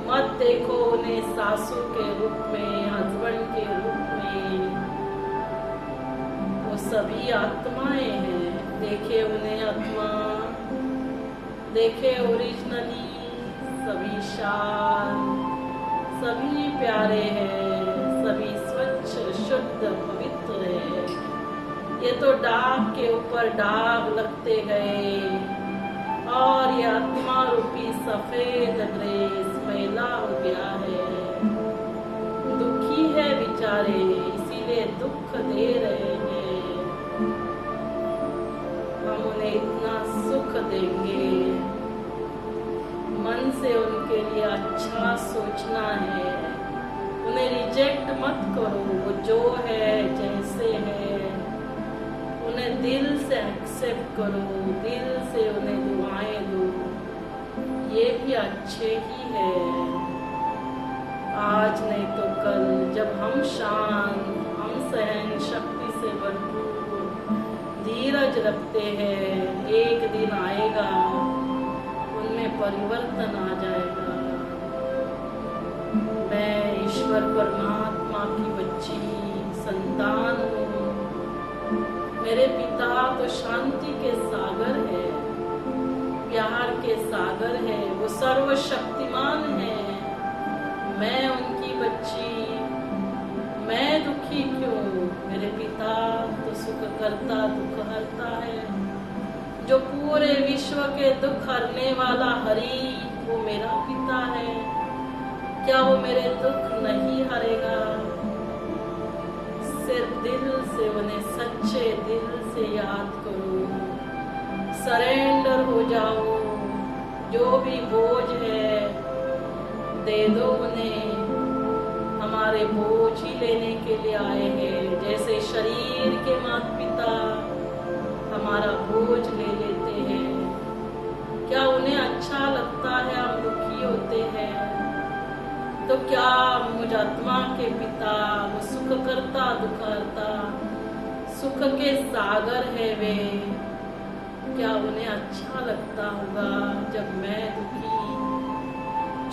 मत देखो उन्हें सासू के रूप में, हस्बैंड के रूप में, वो सभी आत्माएं हैं। देखे उन्हें आत्मा, देखे ओरिजिनली सभी शांत, सभी प्यारे हैं, सभी स्वच्छ, शुद्ध, पवित्र है। ये तो दाग के ऊपर दाग लगते गए और ये आत्मा रूपी सफेद ड्रेस मैला हो गया है। दुखी है बेचारे, इसीलिए दुख दे रहे हैं। हम उन्हें इतना सुख देंगे, मन से उनके लिए अच्छा सोचना है, उन्हें रिजेक्ट मत करो, वो जो है जैसे है उन्हें दिल से एक्सेप्ट करो, दिल से उन्हें दुआएं दो, ये भी अच्छे ही है। आज नहीं तो कल जब हम शांत, हम सहन शक्ति से भरपूर धीरज रखते हैं, एक दिन आएगा उनमें परिवर्तन आ जाएगा। मैं ईश्वर परमात्मा की बच्ची संतान हूँ। मेरे पिता तो शांति के सागर है, प्यार के सागर है, वो सर्वशक्तिमान है। मैं उनकी बच्ची, मैं दुखी क्यों? मेरे पिता तो सुख करता दुख हरता है। जो पूरे विश्व के दुख हरने वाला हरि, वो मेरा पिता है। क्या वो मेरे दुख नहीं हरेगा? सिर्फ दिल से उन्हें सच्चे दिल से याद करो, सरेंडर हो जाओ। जो भी बोझ है दे दो उन्हें, हमारे बोझ ही लेने के लिए आए हैं। जैसे शरीर के माता पिता हमारा बोझ ले लेते हैं, क्या उन्हें अच्छा लगता है हम दुखी होते हैं? तो क्या मुझ आत्मा के पिता, वो सुख करता दुख हरता, सुख के सागर है वे, क्या उन्हें अच्छा लगता होगा जब मैं दुखी?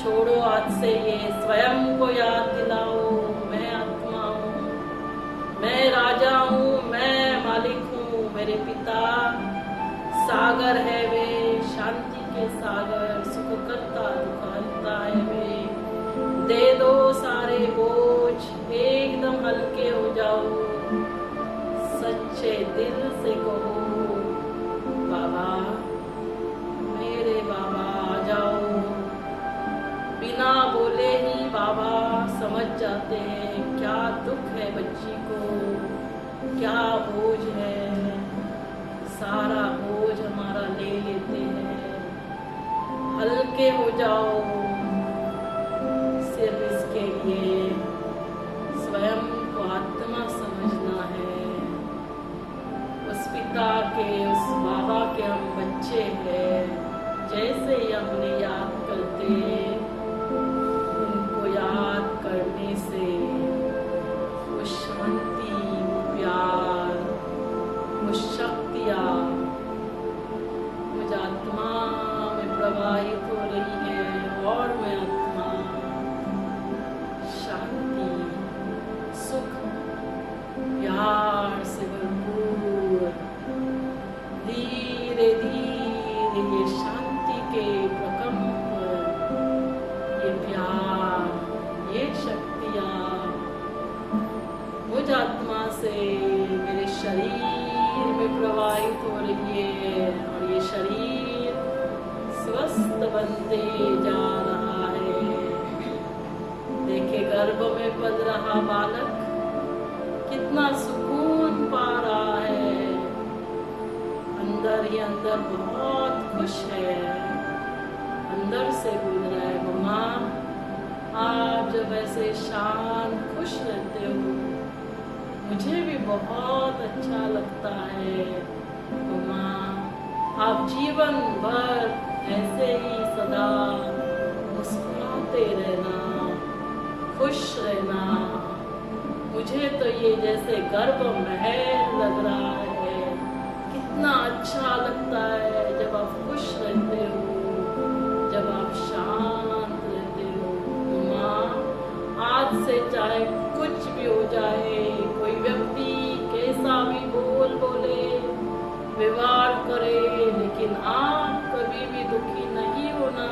छोड़ो आज से ये, स्वयं को याद दिलाओ, मैं आत्मा हूँ, मैं राजा हूँ, मैं मालिक हूँ। मेरे पिता सागर है वे, शांति के सागर, सुख करता दुख हरता है वे। दे दो सारे बोझ, एकदम हल्के हो जाओ, सच्चे दिल से कहो बाबा, मेरे बाबा आ जाओ। बिना बोले ही बाबा समझ जाते हैं क्या दुख है बच्ची को, क्या बोझ है। सारा बोझ हमारा ले लेते हैं, हल्के हो जाओ। सिर्फ इसके लिए स्वयं को आत्मा समझना है। उस पिता के, उस बाबा के हम बच्चे हैं। जैसे ही हमने याद करते, उनको याद करने से वो शांति, वो प्यार, वो शक्तियाँ मुझ आत्मा में प्रवाहित हो रही है और मैं आत्मा शांति, सुख, प्यार से भरपूर धीरे धीरे ये शांति के प्रकंप, ये प्यार, ये शक्तियाँ मुझ आत्मा से मेरे शरीर में प्रवाहित हो रही है और ये शरीर स्वस्थ बनते जा रहा है। देखे गर्भ में पल रहा बालक कितना सुकून पा रहा है, अंदर ही अंदर बहुत खुश है, अंदर से बोल रहा है मम्मा आप जब ऐसे शांत खुश रहते हो मुझे भी बहुत अच्छा लगता है। मम्मा आप जीवन भर ऐसे ही सदा मुस्कुराते रहना, खुश रहना। मुझे तो ये जैसे गर्भ महल लग रहा है, कितना अच्छा लगता है जब आप खुश रहते हो, जब आप शांत रहते हो। माँ आज से चाहे कुछ भी हो जाए, कोई व्यक्ति कैसा भी बोले, व्यवहार करे, लेकिन आप कभी भी दुखी नहीं होना,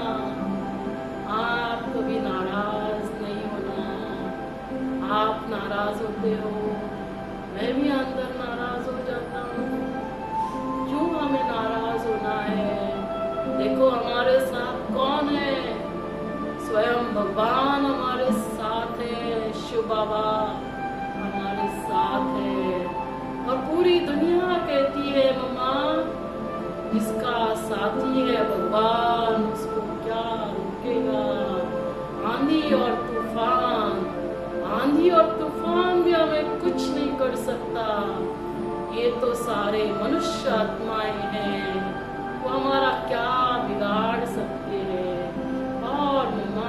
आप कभी नाराज नहीं होना। आप नाराज होते हो, मैं भी अंदर नाराज हो जाता हूँ। क्यों हमें नाराज होना है? देखो हमारे साथ कौन है? स्वयं भगवान हमारे साथ है, शिव बाबा हमारे साथ है। और पूरी दुनिया कहती है मम्मा जिसका साथी है भगवान उसको क्या रोकेगा? आंधी और तूफान, आंधी और तूफान भी हमें कुछ नहीं कर सकता। ये तो सारे मनुष्य आत्माएं हैं, वो हमारा क्या बिगाड़ सकते हैं। और मम्मा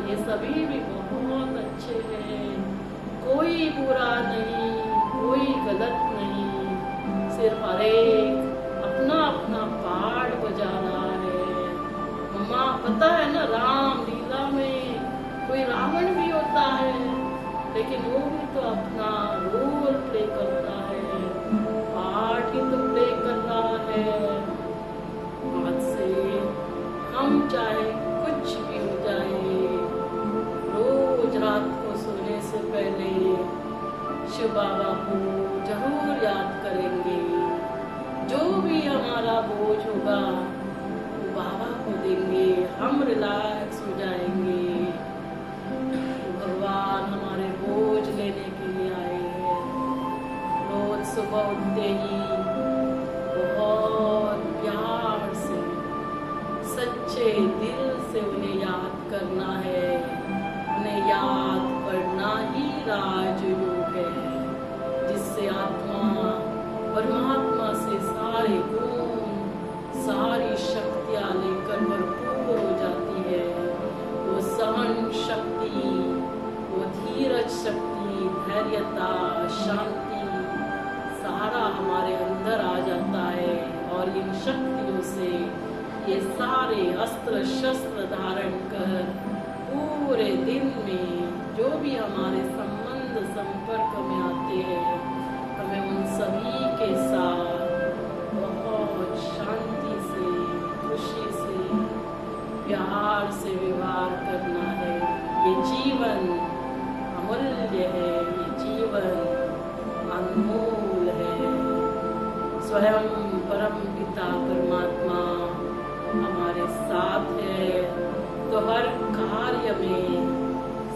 ये सभी भी बहुत अच्छे हैं, कोई बुरा नहीं, कोई गलत नहीं, सिर्फ हर एक अपना अपना पार्ट बजा रहा है। मम्मा पता है ना, राम लीला में कोई रावण भी होता है, लेकिन वो भी तो अपना रोल प्ले करता है, पार्ट ही तो प्ले कर रहा है। आज से हम चाहे कुछ भी हो जाए, रोज रात को सोने से पहले शिव बाबा को जरूर याद करेंगे। जो भी हमारा बोझ होगा वो बाबा को देंगे, हम रिलैक्स हो जाएंगे। भगवान हमारे बोझ लेने के लिए आए हैं। रोज सुबह उठते ही बहुत प्यार से, सच्चे दिल से उन्हें याद करना है। उन्हें याद करना ही राजयोग है, जिससे आत्मा परमात्मा से सारे गुण, सारी शक्तियां लेकर भरपूर हो जाती है। वो सहन शक्ति, वो धीरज शक्ति, धैर्यता, शांति, सारा हमारे अंदर आ जाता है। और इन शक्तियों से ये सारे अस्त्र शस्त्र धारण कर पूरे दिन में जो भी हमारे संबंध संपर्क में आते हैं, हमें उन सभी के साथ बहुत शांति से, खुशी से, प्यार से व्यवहार करना है। ये जीवन अमूल्य है, ये जीवन अनमोल है। स्वयं परम पिता परमात्मा हमारे साथ है, तो हर कार्य में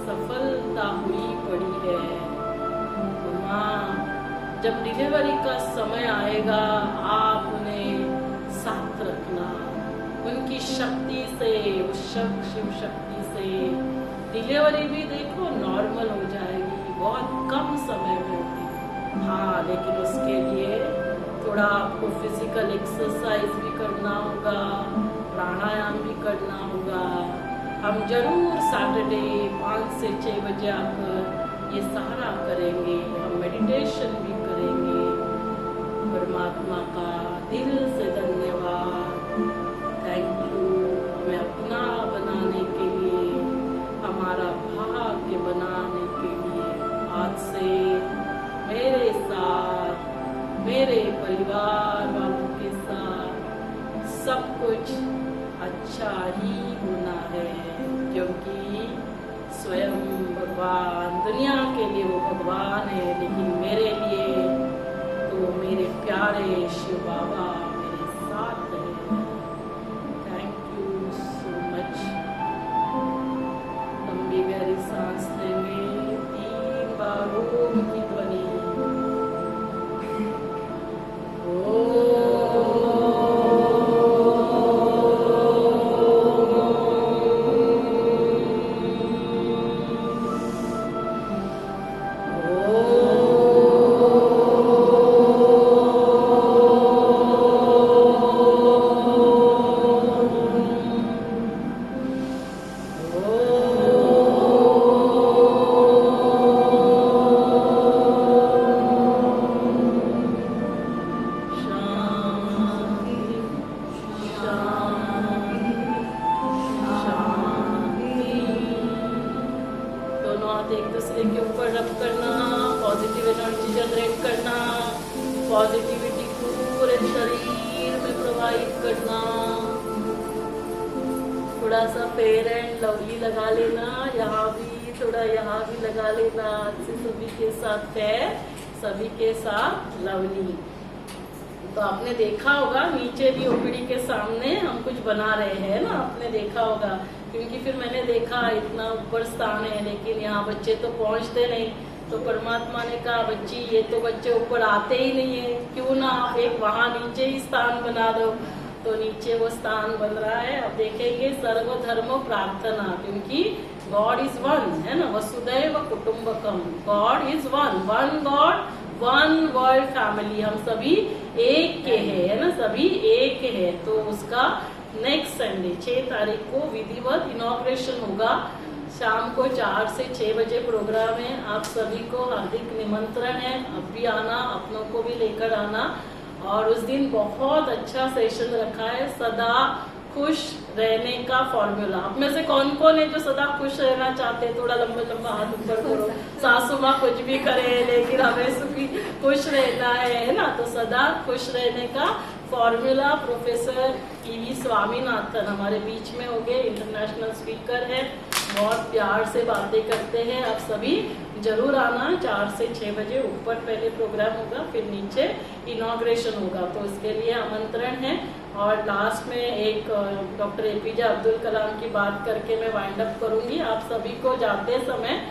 सफलता हुई पड़ी है। माँ, जब डिलीवरी का समय आएगा, आप उन्हें साथ रखना। उनकी शक्ति से, उस शिव शक्ति से डिलीवरी भी देखो नॉर्मल हो जाएगी, बहुत कम समय में होगी। हाँ, लेकिन उसके लिए थोड़ा आपको फिजिकल एक्सरसाइज भी करना होगा, प्राणायाम भी करना होगा। हम जरूर सैटरडे 5 से 6 बजे आकर ये सारा करेंगे। हम मेडिटेशन भी करेंगे। परमात्मा का दिल से धन्यवाद, थैंक यू, हमें अपना बनाने के लिए, हमारा भाग्य बनाने के लिए। आज से मेरे साथ, मेरे परिवार वालों के साथ सब कुछ अच्छा ही होना है, क्योंकि स्वयं भगवान, दुनिया के लिए वो भगवान है, लेकिन मेरे लिए तो मेरे प्यारे शिव बाबा मेरे साथ हैं। Thank you so much. लंबी गहरी सांस लेंगे, 3 बार ओम की ध्वनि। एक दूसरे के ऊपर रब करना, पॉजिटिव एनर्जी जनरेट करना, पॉजिटिविटी पूरे शरीर में प्रवाहित करना। थोड़ा सा फेयर एंड लवली लगा लेना, यहाँ भी थोड़ा, यहाँ भी लगा लेना। आज से सभी के साथ फेयर, सभी के साथ लवली। तो आपने देखा होगा नीचे भी ओपीडी के सामने हम कुछ बना रहे हैं ना, आपने देखा होगा, क्योंकि फिर मैंने देखा इतना ऊपर स्थान है लेकिन यहाँ बच्चे तो पहुँचते नहीं। तो परमात्मा ने कहा बच्ची ये तो बच्चे ऊपर आते ही नहीं है, क्यों ना आप एक वहाँ नीचे ही स्थान बना दो। तो नीचे वो स्थान बन रहा है। अब देखेंगे सर्वधर्म प्रार्थना, क्योंकि गॉड इज वन है ना, वसुदैव कुटुंबकम, God is one, one God one world family, हम सभी एक के हैं है ना, सभी एक है। तो उसका नेक्स्ट संडे 6 तारीख को विधिवत इनॉग्रेशन होगा। शाम को 4 से 6 बजे प्रोग्राम है। आप सभी को हार्दिक निमंत्रण है, अब भी आना, अपनों को भी लेकर आना। और उस दिन बहुत अच्छा सेशन रखा है, सदा खुश रहने का फॉर्मूला। आप में से कौन कौन है जो सदा खुश रहना चाहते हैं? थोड़ा लंबा लंबा हाथ ऊपर करो। सासू माँ कुछ भी करे लेकिन हमें सुखी खुश रहना है ना, तो सदा खुश रहने का फॉर्मूला प्रोफेसर ईवी स्वामीनाथन हमारे बीच में हो गए, इंटरनेशनल स्पीकर है, बहुत प्यार से बातें करते हैं। आप सभी जरूर आना, 4 से 6 बजे ऊपर पहले प्रोग्राम होगा, फिर नीचे इनॉग्रेशन होगा, तो इसके लिए आमंत्रण है। और लास्ट में एक डॉक्टर एपीजे अब्दुल कलाम की बात करके मैं वाइंड अप करूंगी। आप सभी को जाते समय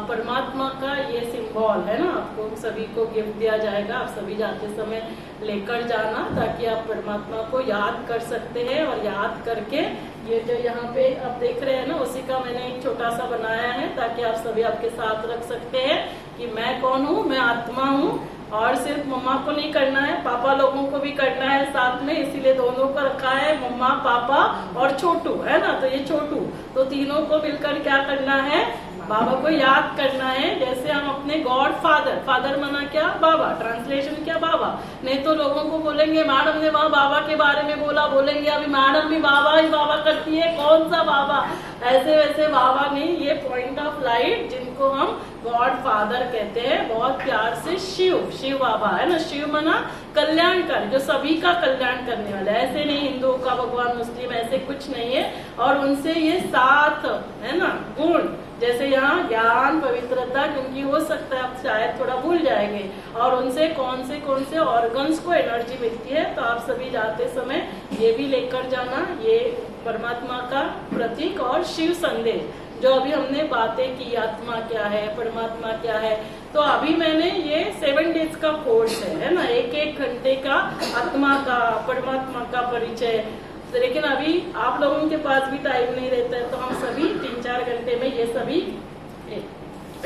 परमात्मा का ये सिंबल है ना, आपको सभी को गिफ्ट दिया जाएगा, आप सभी जाते समय लेकर जाना, ताकि आप परमात्मा को याद कर सकते हैं। और याद करके ये जो यहाँ पे आप देख रहे हैं ना, उसी का मैंने एक छोटा सा बनाया है, ताकि आप सभी आपके साथ रख सकते हैं कि मैं कौन हूँ, मैं आत्मा हूँ। और सिर्फ मम्मा को नहीं करना है, पापा लोगों को भी करना है साथ में, इसीलिए दोनों को रखा है, मम्मा पापा और छोटू है ना। तो ये छोटू, तो तीनों को मिलकर क्या करना है, बाबा को याद करना है। जैसे हम अपने गॉड फादर, फादर माना क्या, बाबा, ट्रांसलेशन क्या, बाबा। नहीं तो लोगों को बोलेंगे मैडम ने वहाँ बाबा के बारे में बोला, बोलेंगे अभी मैडम भी बाबा ही बाबा करती है, कौन सा बाबा। ऐसे वैसे बाबा नहीं, ये पॉइंट ऑफ लाइट जिनको हम गॉड फादर कहते हैं, बहुत प्यार से शिव, शिव बाबा है ना। शिव मना कल्याणकारी, जो सभी का कल्याण करने वाला है। ऐसे नहीं हिंदुओं का भगवान, मुस्लिम, ऐसे कुछ नहीं है। और उनसे ये 7 है ना गुण, जैसे यहाँ ज्ञान, पवित्रता, क्योंकि हो सकता है आप शायद थोड़ा भूल जाएंगे, और उनसे कौन से ऑर्गन्स को एनर्जी मिलती है। तो आप सभी जाते समय ये भी लेकर जाना, ये परमात्मा का प्रतीक और शिव संदेश, जो अभी हमने बातें की, आत्मा क्या है, परमात्मा क्या है। तो अभी मैंने ये 7 डेज का कोर्स है ना, 1-1 घंटे का आत्मा का, परमात्मा का परिचय। तो लेकिन अभी आप लोगों के पास भी टाइम नहीं रहता है, तो हम सभी 3-4 घंटे में ये सभी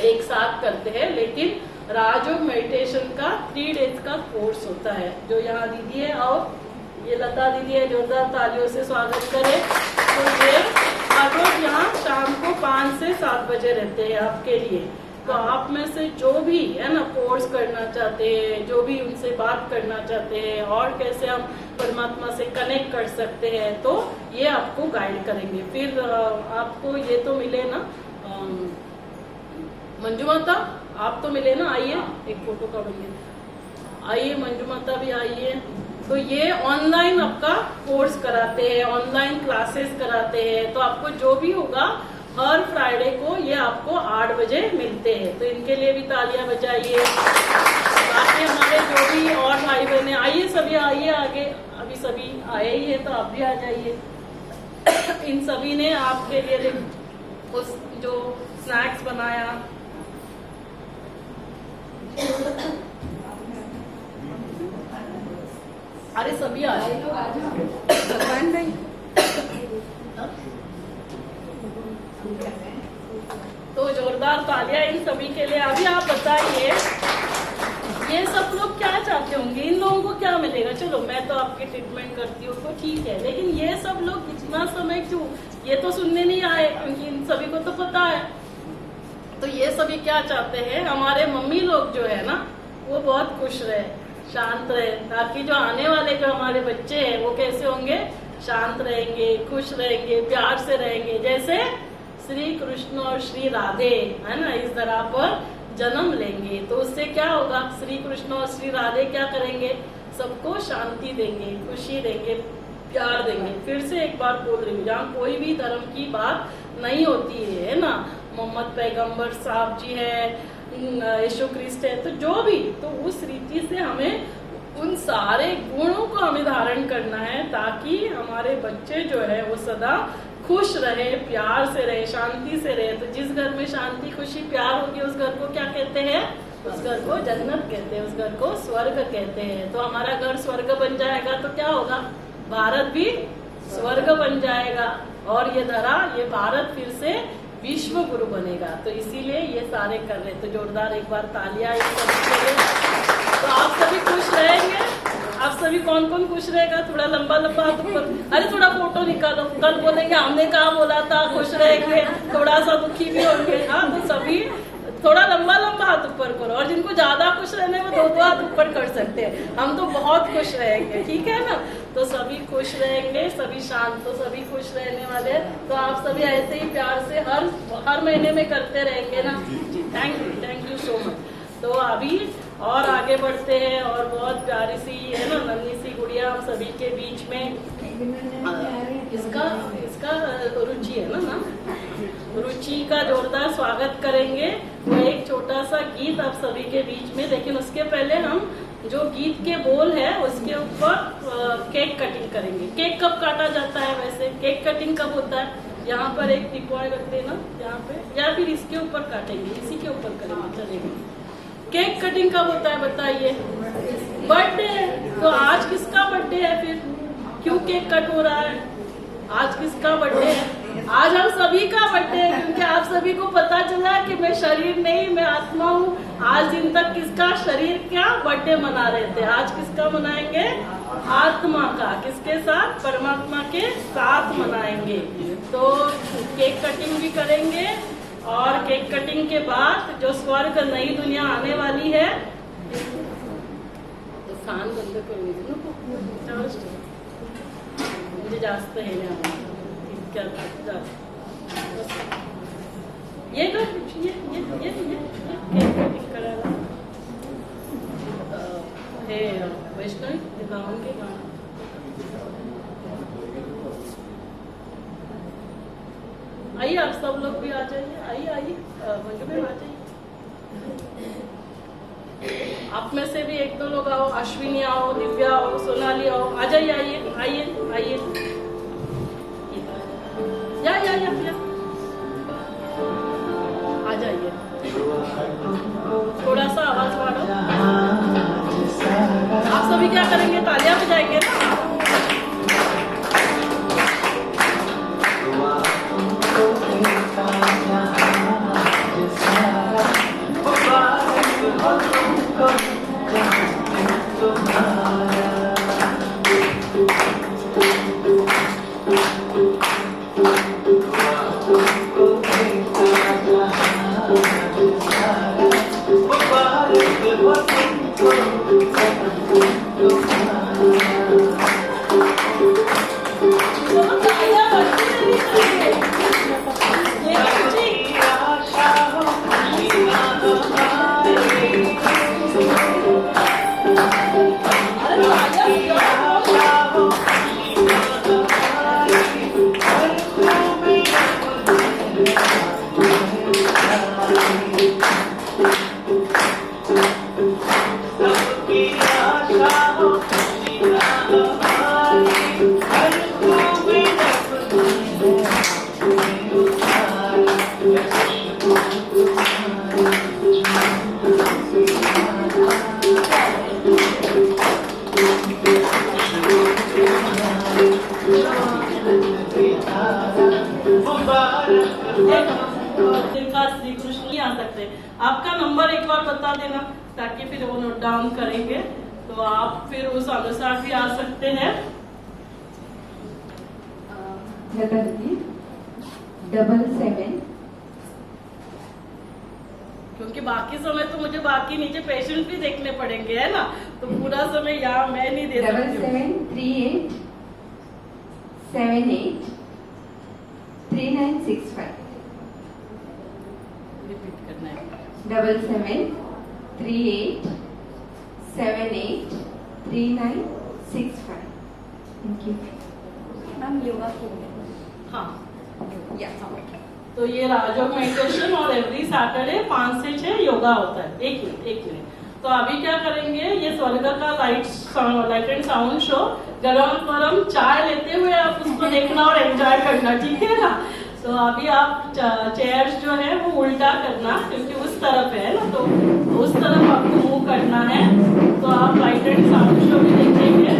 एक साथ करते हैं। लेकिन राजयोग मेडिटेशन का 3 डेज का कोर्स होता है, जो यहाँ दीदी है, और ये लता दीदी है, जोरदार तालियों से स्वागत करें। तो ये हर रोज यहाँ शाम को 5 से 7 बजे रहते हैं आपके लिए। तो आप में से जो भी है ना कोर्स करना चाहते हैं, जो भी उनसे बात करना चाहते हैं, और कैसे हम परमात्मा से कनेक्ट कर सकते हैं, तो ये आपको गाइड करेंगे। फिर आपको ये तो मिले ना, मंजू माता आप तो मिले ना, आइए एक फोटो का बनिए, आइए मंजू माता भी आइए। तो ये ऑनलाइन आपका कोर्स कराते हैं, ऑनलाइन क्लासेस कराते हैं। तो आपको जो भी होगा हर फ्राइडे को ये आपको 8 बजे मिलते हैं, तो इनके लिए भी तालियां बजाइए। बाकी हमारे जो भी और भाई बहने, आइए सभी आइए आगे, अभी सभी आए ही है, तो आप भी आ जाइए। इन सभी ने आपके लिए उस जो स्नैक्स बनाया, अरे सभी आ जाए भगवान भाई। तो जोरदार तालियां इन सभी के लिए। अभी आप बताइए, ये सब लोग क्या चाहते होंगे, इन लोगों को क्या मिलेगा? चलो मैं तो आपकी ट्रीटमेंट करती हूँ तो ठीक है, लेकिन ये सब लोग इतना समय क्यों, ये तो सुनने नहीं आए, क्योंकि इन सभी को तो पता है। तो ये सभी क्या चाहते हैं, हमारे मम्मी लोग जो है ना, वो बहुत खुश रहे, शांत रहे, ताकि जो आने वाले जो हमारे बच्चे हैं वो कैसे होंगे, शांत रहेंगे, खुश रहेंगे, प्यार से रहेंगे। जैसे श्री कृष्ण और श्री राधे है ना, इस धरा पर जन्म लेंगे, तो उससे क्या होगा, श्री कृष्ण और श्री राधे क्या करेंगे, सबको शांति देंगे, खुशी देंगे, प्यार देंगे। फिर से एक बार बोल रही हूँ, जहाँ कोई भी धर्म की बात नहीं होती है ना, मोहम्मद पैगंबर साहब जी है, यीशु क्रिस्ट है, तो जो भी, तो उस रीति से हमें उन सारे गुणों को हमें धारण करना है, ताकि हमारे बच्चे जो है वो सदा खुश रहे, प्यार से रहे, शांति से रहे। तो जिस घर में शांति, खुशी, प्यार होगी, उस घर को क्या कहते हैं, उस घर को जन्नत कहते हैं, उस घर को स्वर्ग कहते हैं। तो हमारा घर स्वर्ग बन जाएगा तो क्या होगा, भारत भी स्वर्ग बन जाएगा और ये धरा, ये भारत फिर से विश्व गुरु बनेगा। तो इसीलिए ये सारे कर रहे। तो जोरदार एक बार तालियां इन सभी के लिए। तो आप सभी खुश रहेंगे। आप सभी कौन कौन खुश रहेगा? थोड़ा लंबा लंबा हाथ ऊपर। अरे थोड़ा फोटो निकालो, कल बोलेंगे हमने कहा बोला था। खुश रहेंगे, थोड़ा सा दुखी भी होंगे। हाँ, तो सभी थोड़ा लंबा लंबा हाथ ऊपर करो। और जिनको ज्यादा खुश रहने वो दो हाथ ऊपर कर सकते हैं। हम तो बहुत खुश रहेंगे, ठीक है ना? तो सभी खुश रहेंगे, सभी शांत, तो सभी खुश रहने वाले। तो आप सभी ऐसे ही प्यार से हर महीने में करते रहेंगे ना जी। Thank you so much. तो अभी और आगे बढ़ते हैं और बहुत प्यारी सी है ना नन्ही सी गुड़िया हम सभी के बीच में। इसका रुचि है ना रुचि का जोरदार स्वागत करेंगे। वो एक छोटा सा गीत आप सभी के बीच में, लेकिन उसके पहले हम जो गीत के बोल है उसके ऊपर केक कटिंग करेंगे। केक कब काटा जाता है? वैसे केक कटिंग कब होता है? यहाँ पर एक टिपॉय रख देना यहाँ पे, या फिर इसके ऊपर काटेंगे, इसी के ऊपर करेंगे, चलेगा। केक कटिंग कब होता है बताइए? बर्थडे। तो आज किसका बर्थडे है? फिर क्यों केक कट हो रहा है? आज किसका बर्थडे है? आज हम सभी का बर्थडे है, क्योंकि आप सभी को पता चला कि मैं शरीर नहीं, मैं आत्मा हूँ। आज दिन तक किसका शरीर क्या बर्थडे मना रहे थे, आज किसका मनाएंगे? आत्मा का। किसके साथ? परमात्मा के साथ मनाएंगे। तो केक कटिंग भी करेंगे और केक कटिंग के बाद जो स्वर्ग नई दुनिया आने वाली है, तो फॅन बंद करून नको, म्हणजे जास्त हे नाही इतक्यात जास्त। ये केक कटिंग करायला हे वैष्णवी दिखाऊंगे गाणं। आइए आप सब लोग भी आ जाइए। आइए मंजू मैम आ जाइए। आप में से भी एक दो लोग आओ, अश्विनी आओ, दिव्या आओ, सोनाली आओ, आ जाइए। आइए या आ जाइए। थोड़ा सा आवाज बढ़ाओ। आप सभी क्या करेंगे? तालियां बजाएंगे ना। श्री कृष्ण नहीं आ सकते। आपका नंबर एक बार बता देना ताकि फिर वो नोट डाउन करेंगे, तो आप फिर उस अनुसार भी आ सकते हैं। 777 क्योंकि बाकी समय तो मुझे बाकी नीचे पेशेंट भी देखने पड़ेंगे, है ना? तो पूरा समय यहाँ मैं नहीं दे सकती। 7738 78 3965 रिपीट करना है। 7738 78 3965। Thank you ma'am. योगा के हाँ, या तो ये राजयोग मेडिटेशन और एवरी सैटरडे 5 से 6 योगा होता है। एक मिनट। तो अभी क्या करेंगे? ये स्वर्ग का लाइट एंड साउंड शो गरम गरम चाय लेते हुए आप उसको देखना और एंजॉय करना, ठीक है ना? तो अभी आप चेयर्स जो है वो उल्टा करना, क्योंकि उस तरफ है ना, तो उस तरफ आपको मूव करना है। तो आप लाइट एंड साउंड शो भी देखेंगे।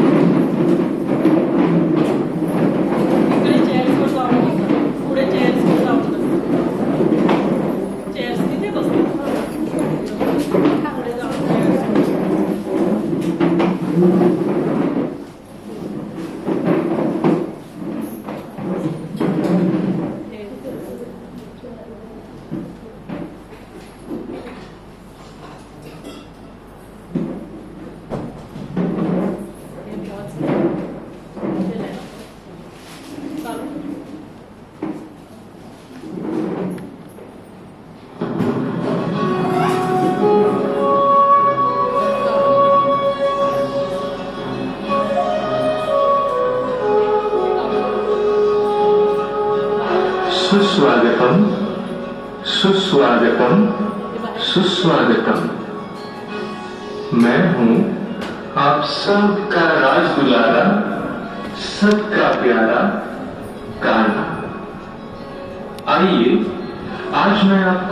सुस्वागतम सुस्वागतम सुस्वागतम। मैं हूं आप सबका राज दुलारा, सबका प्यारा कान्हा। आइए आज मैं आपको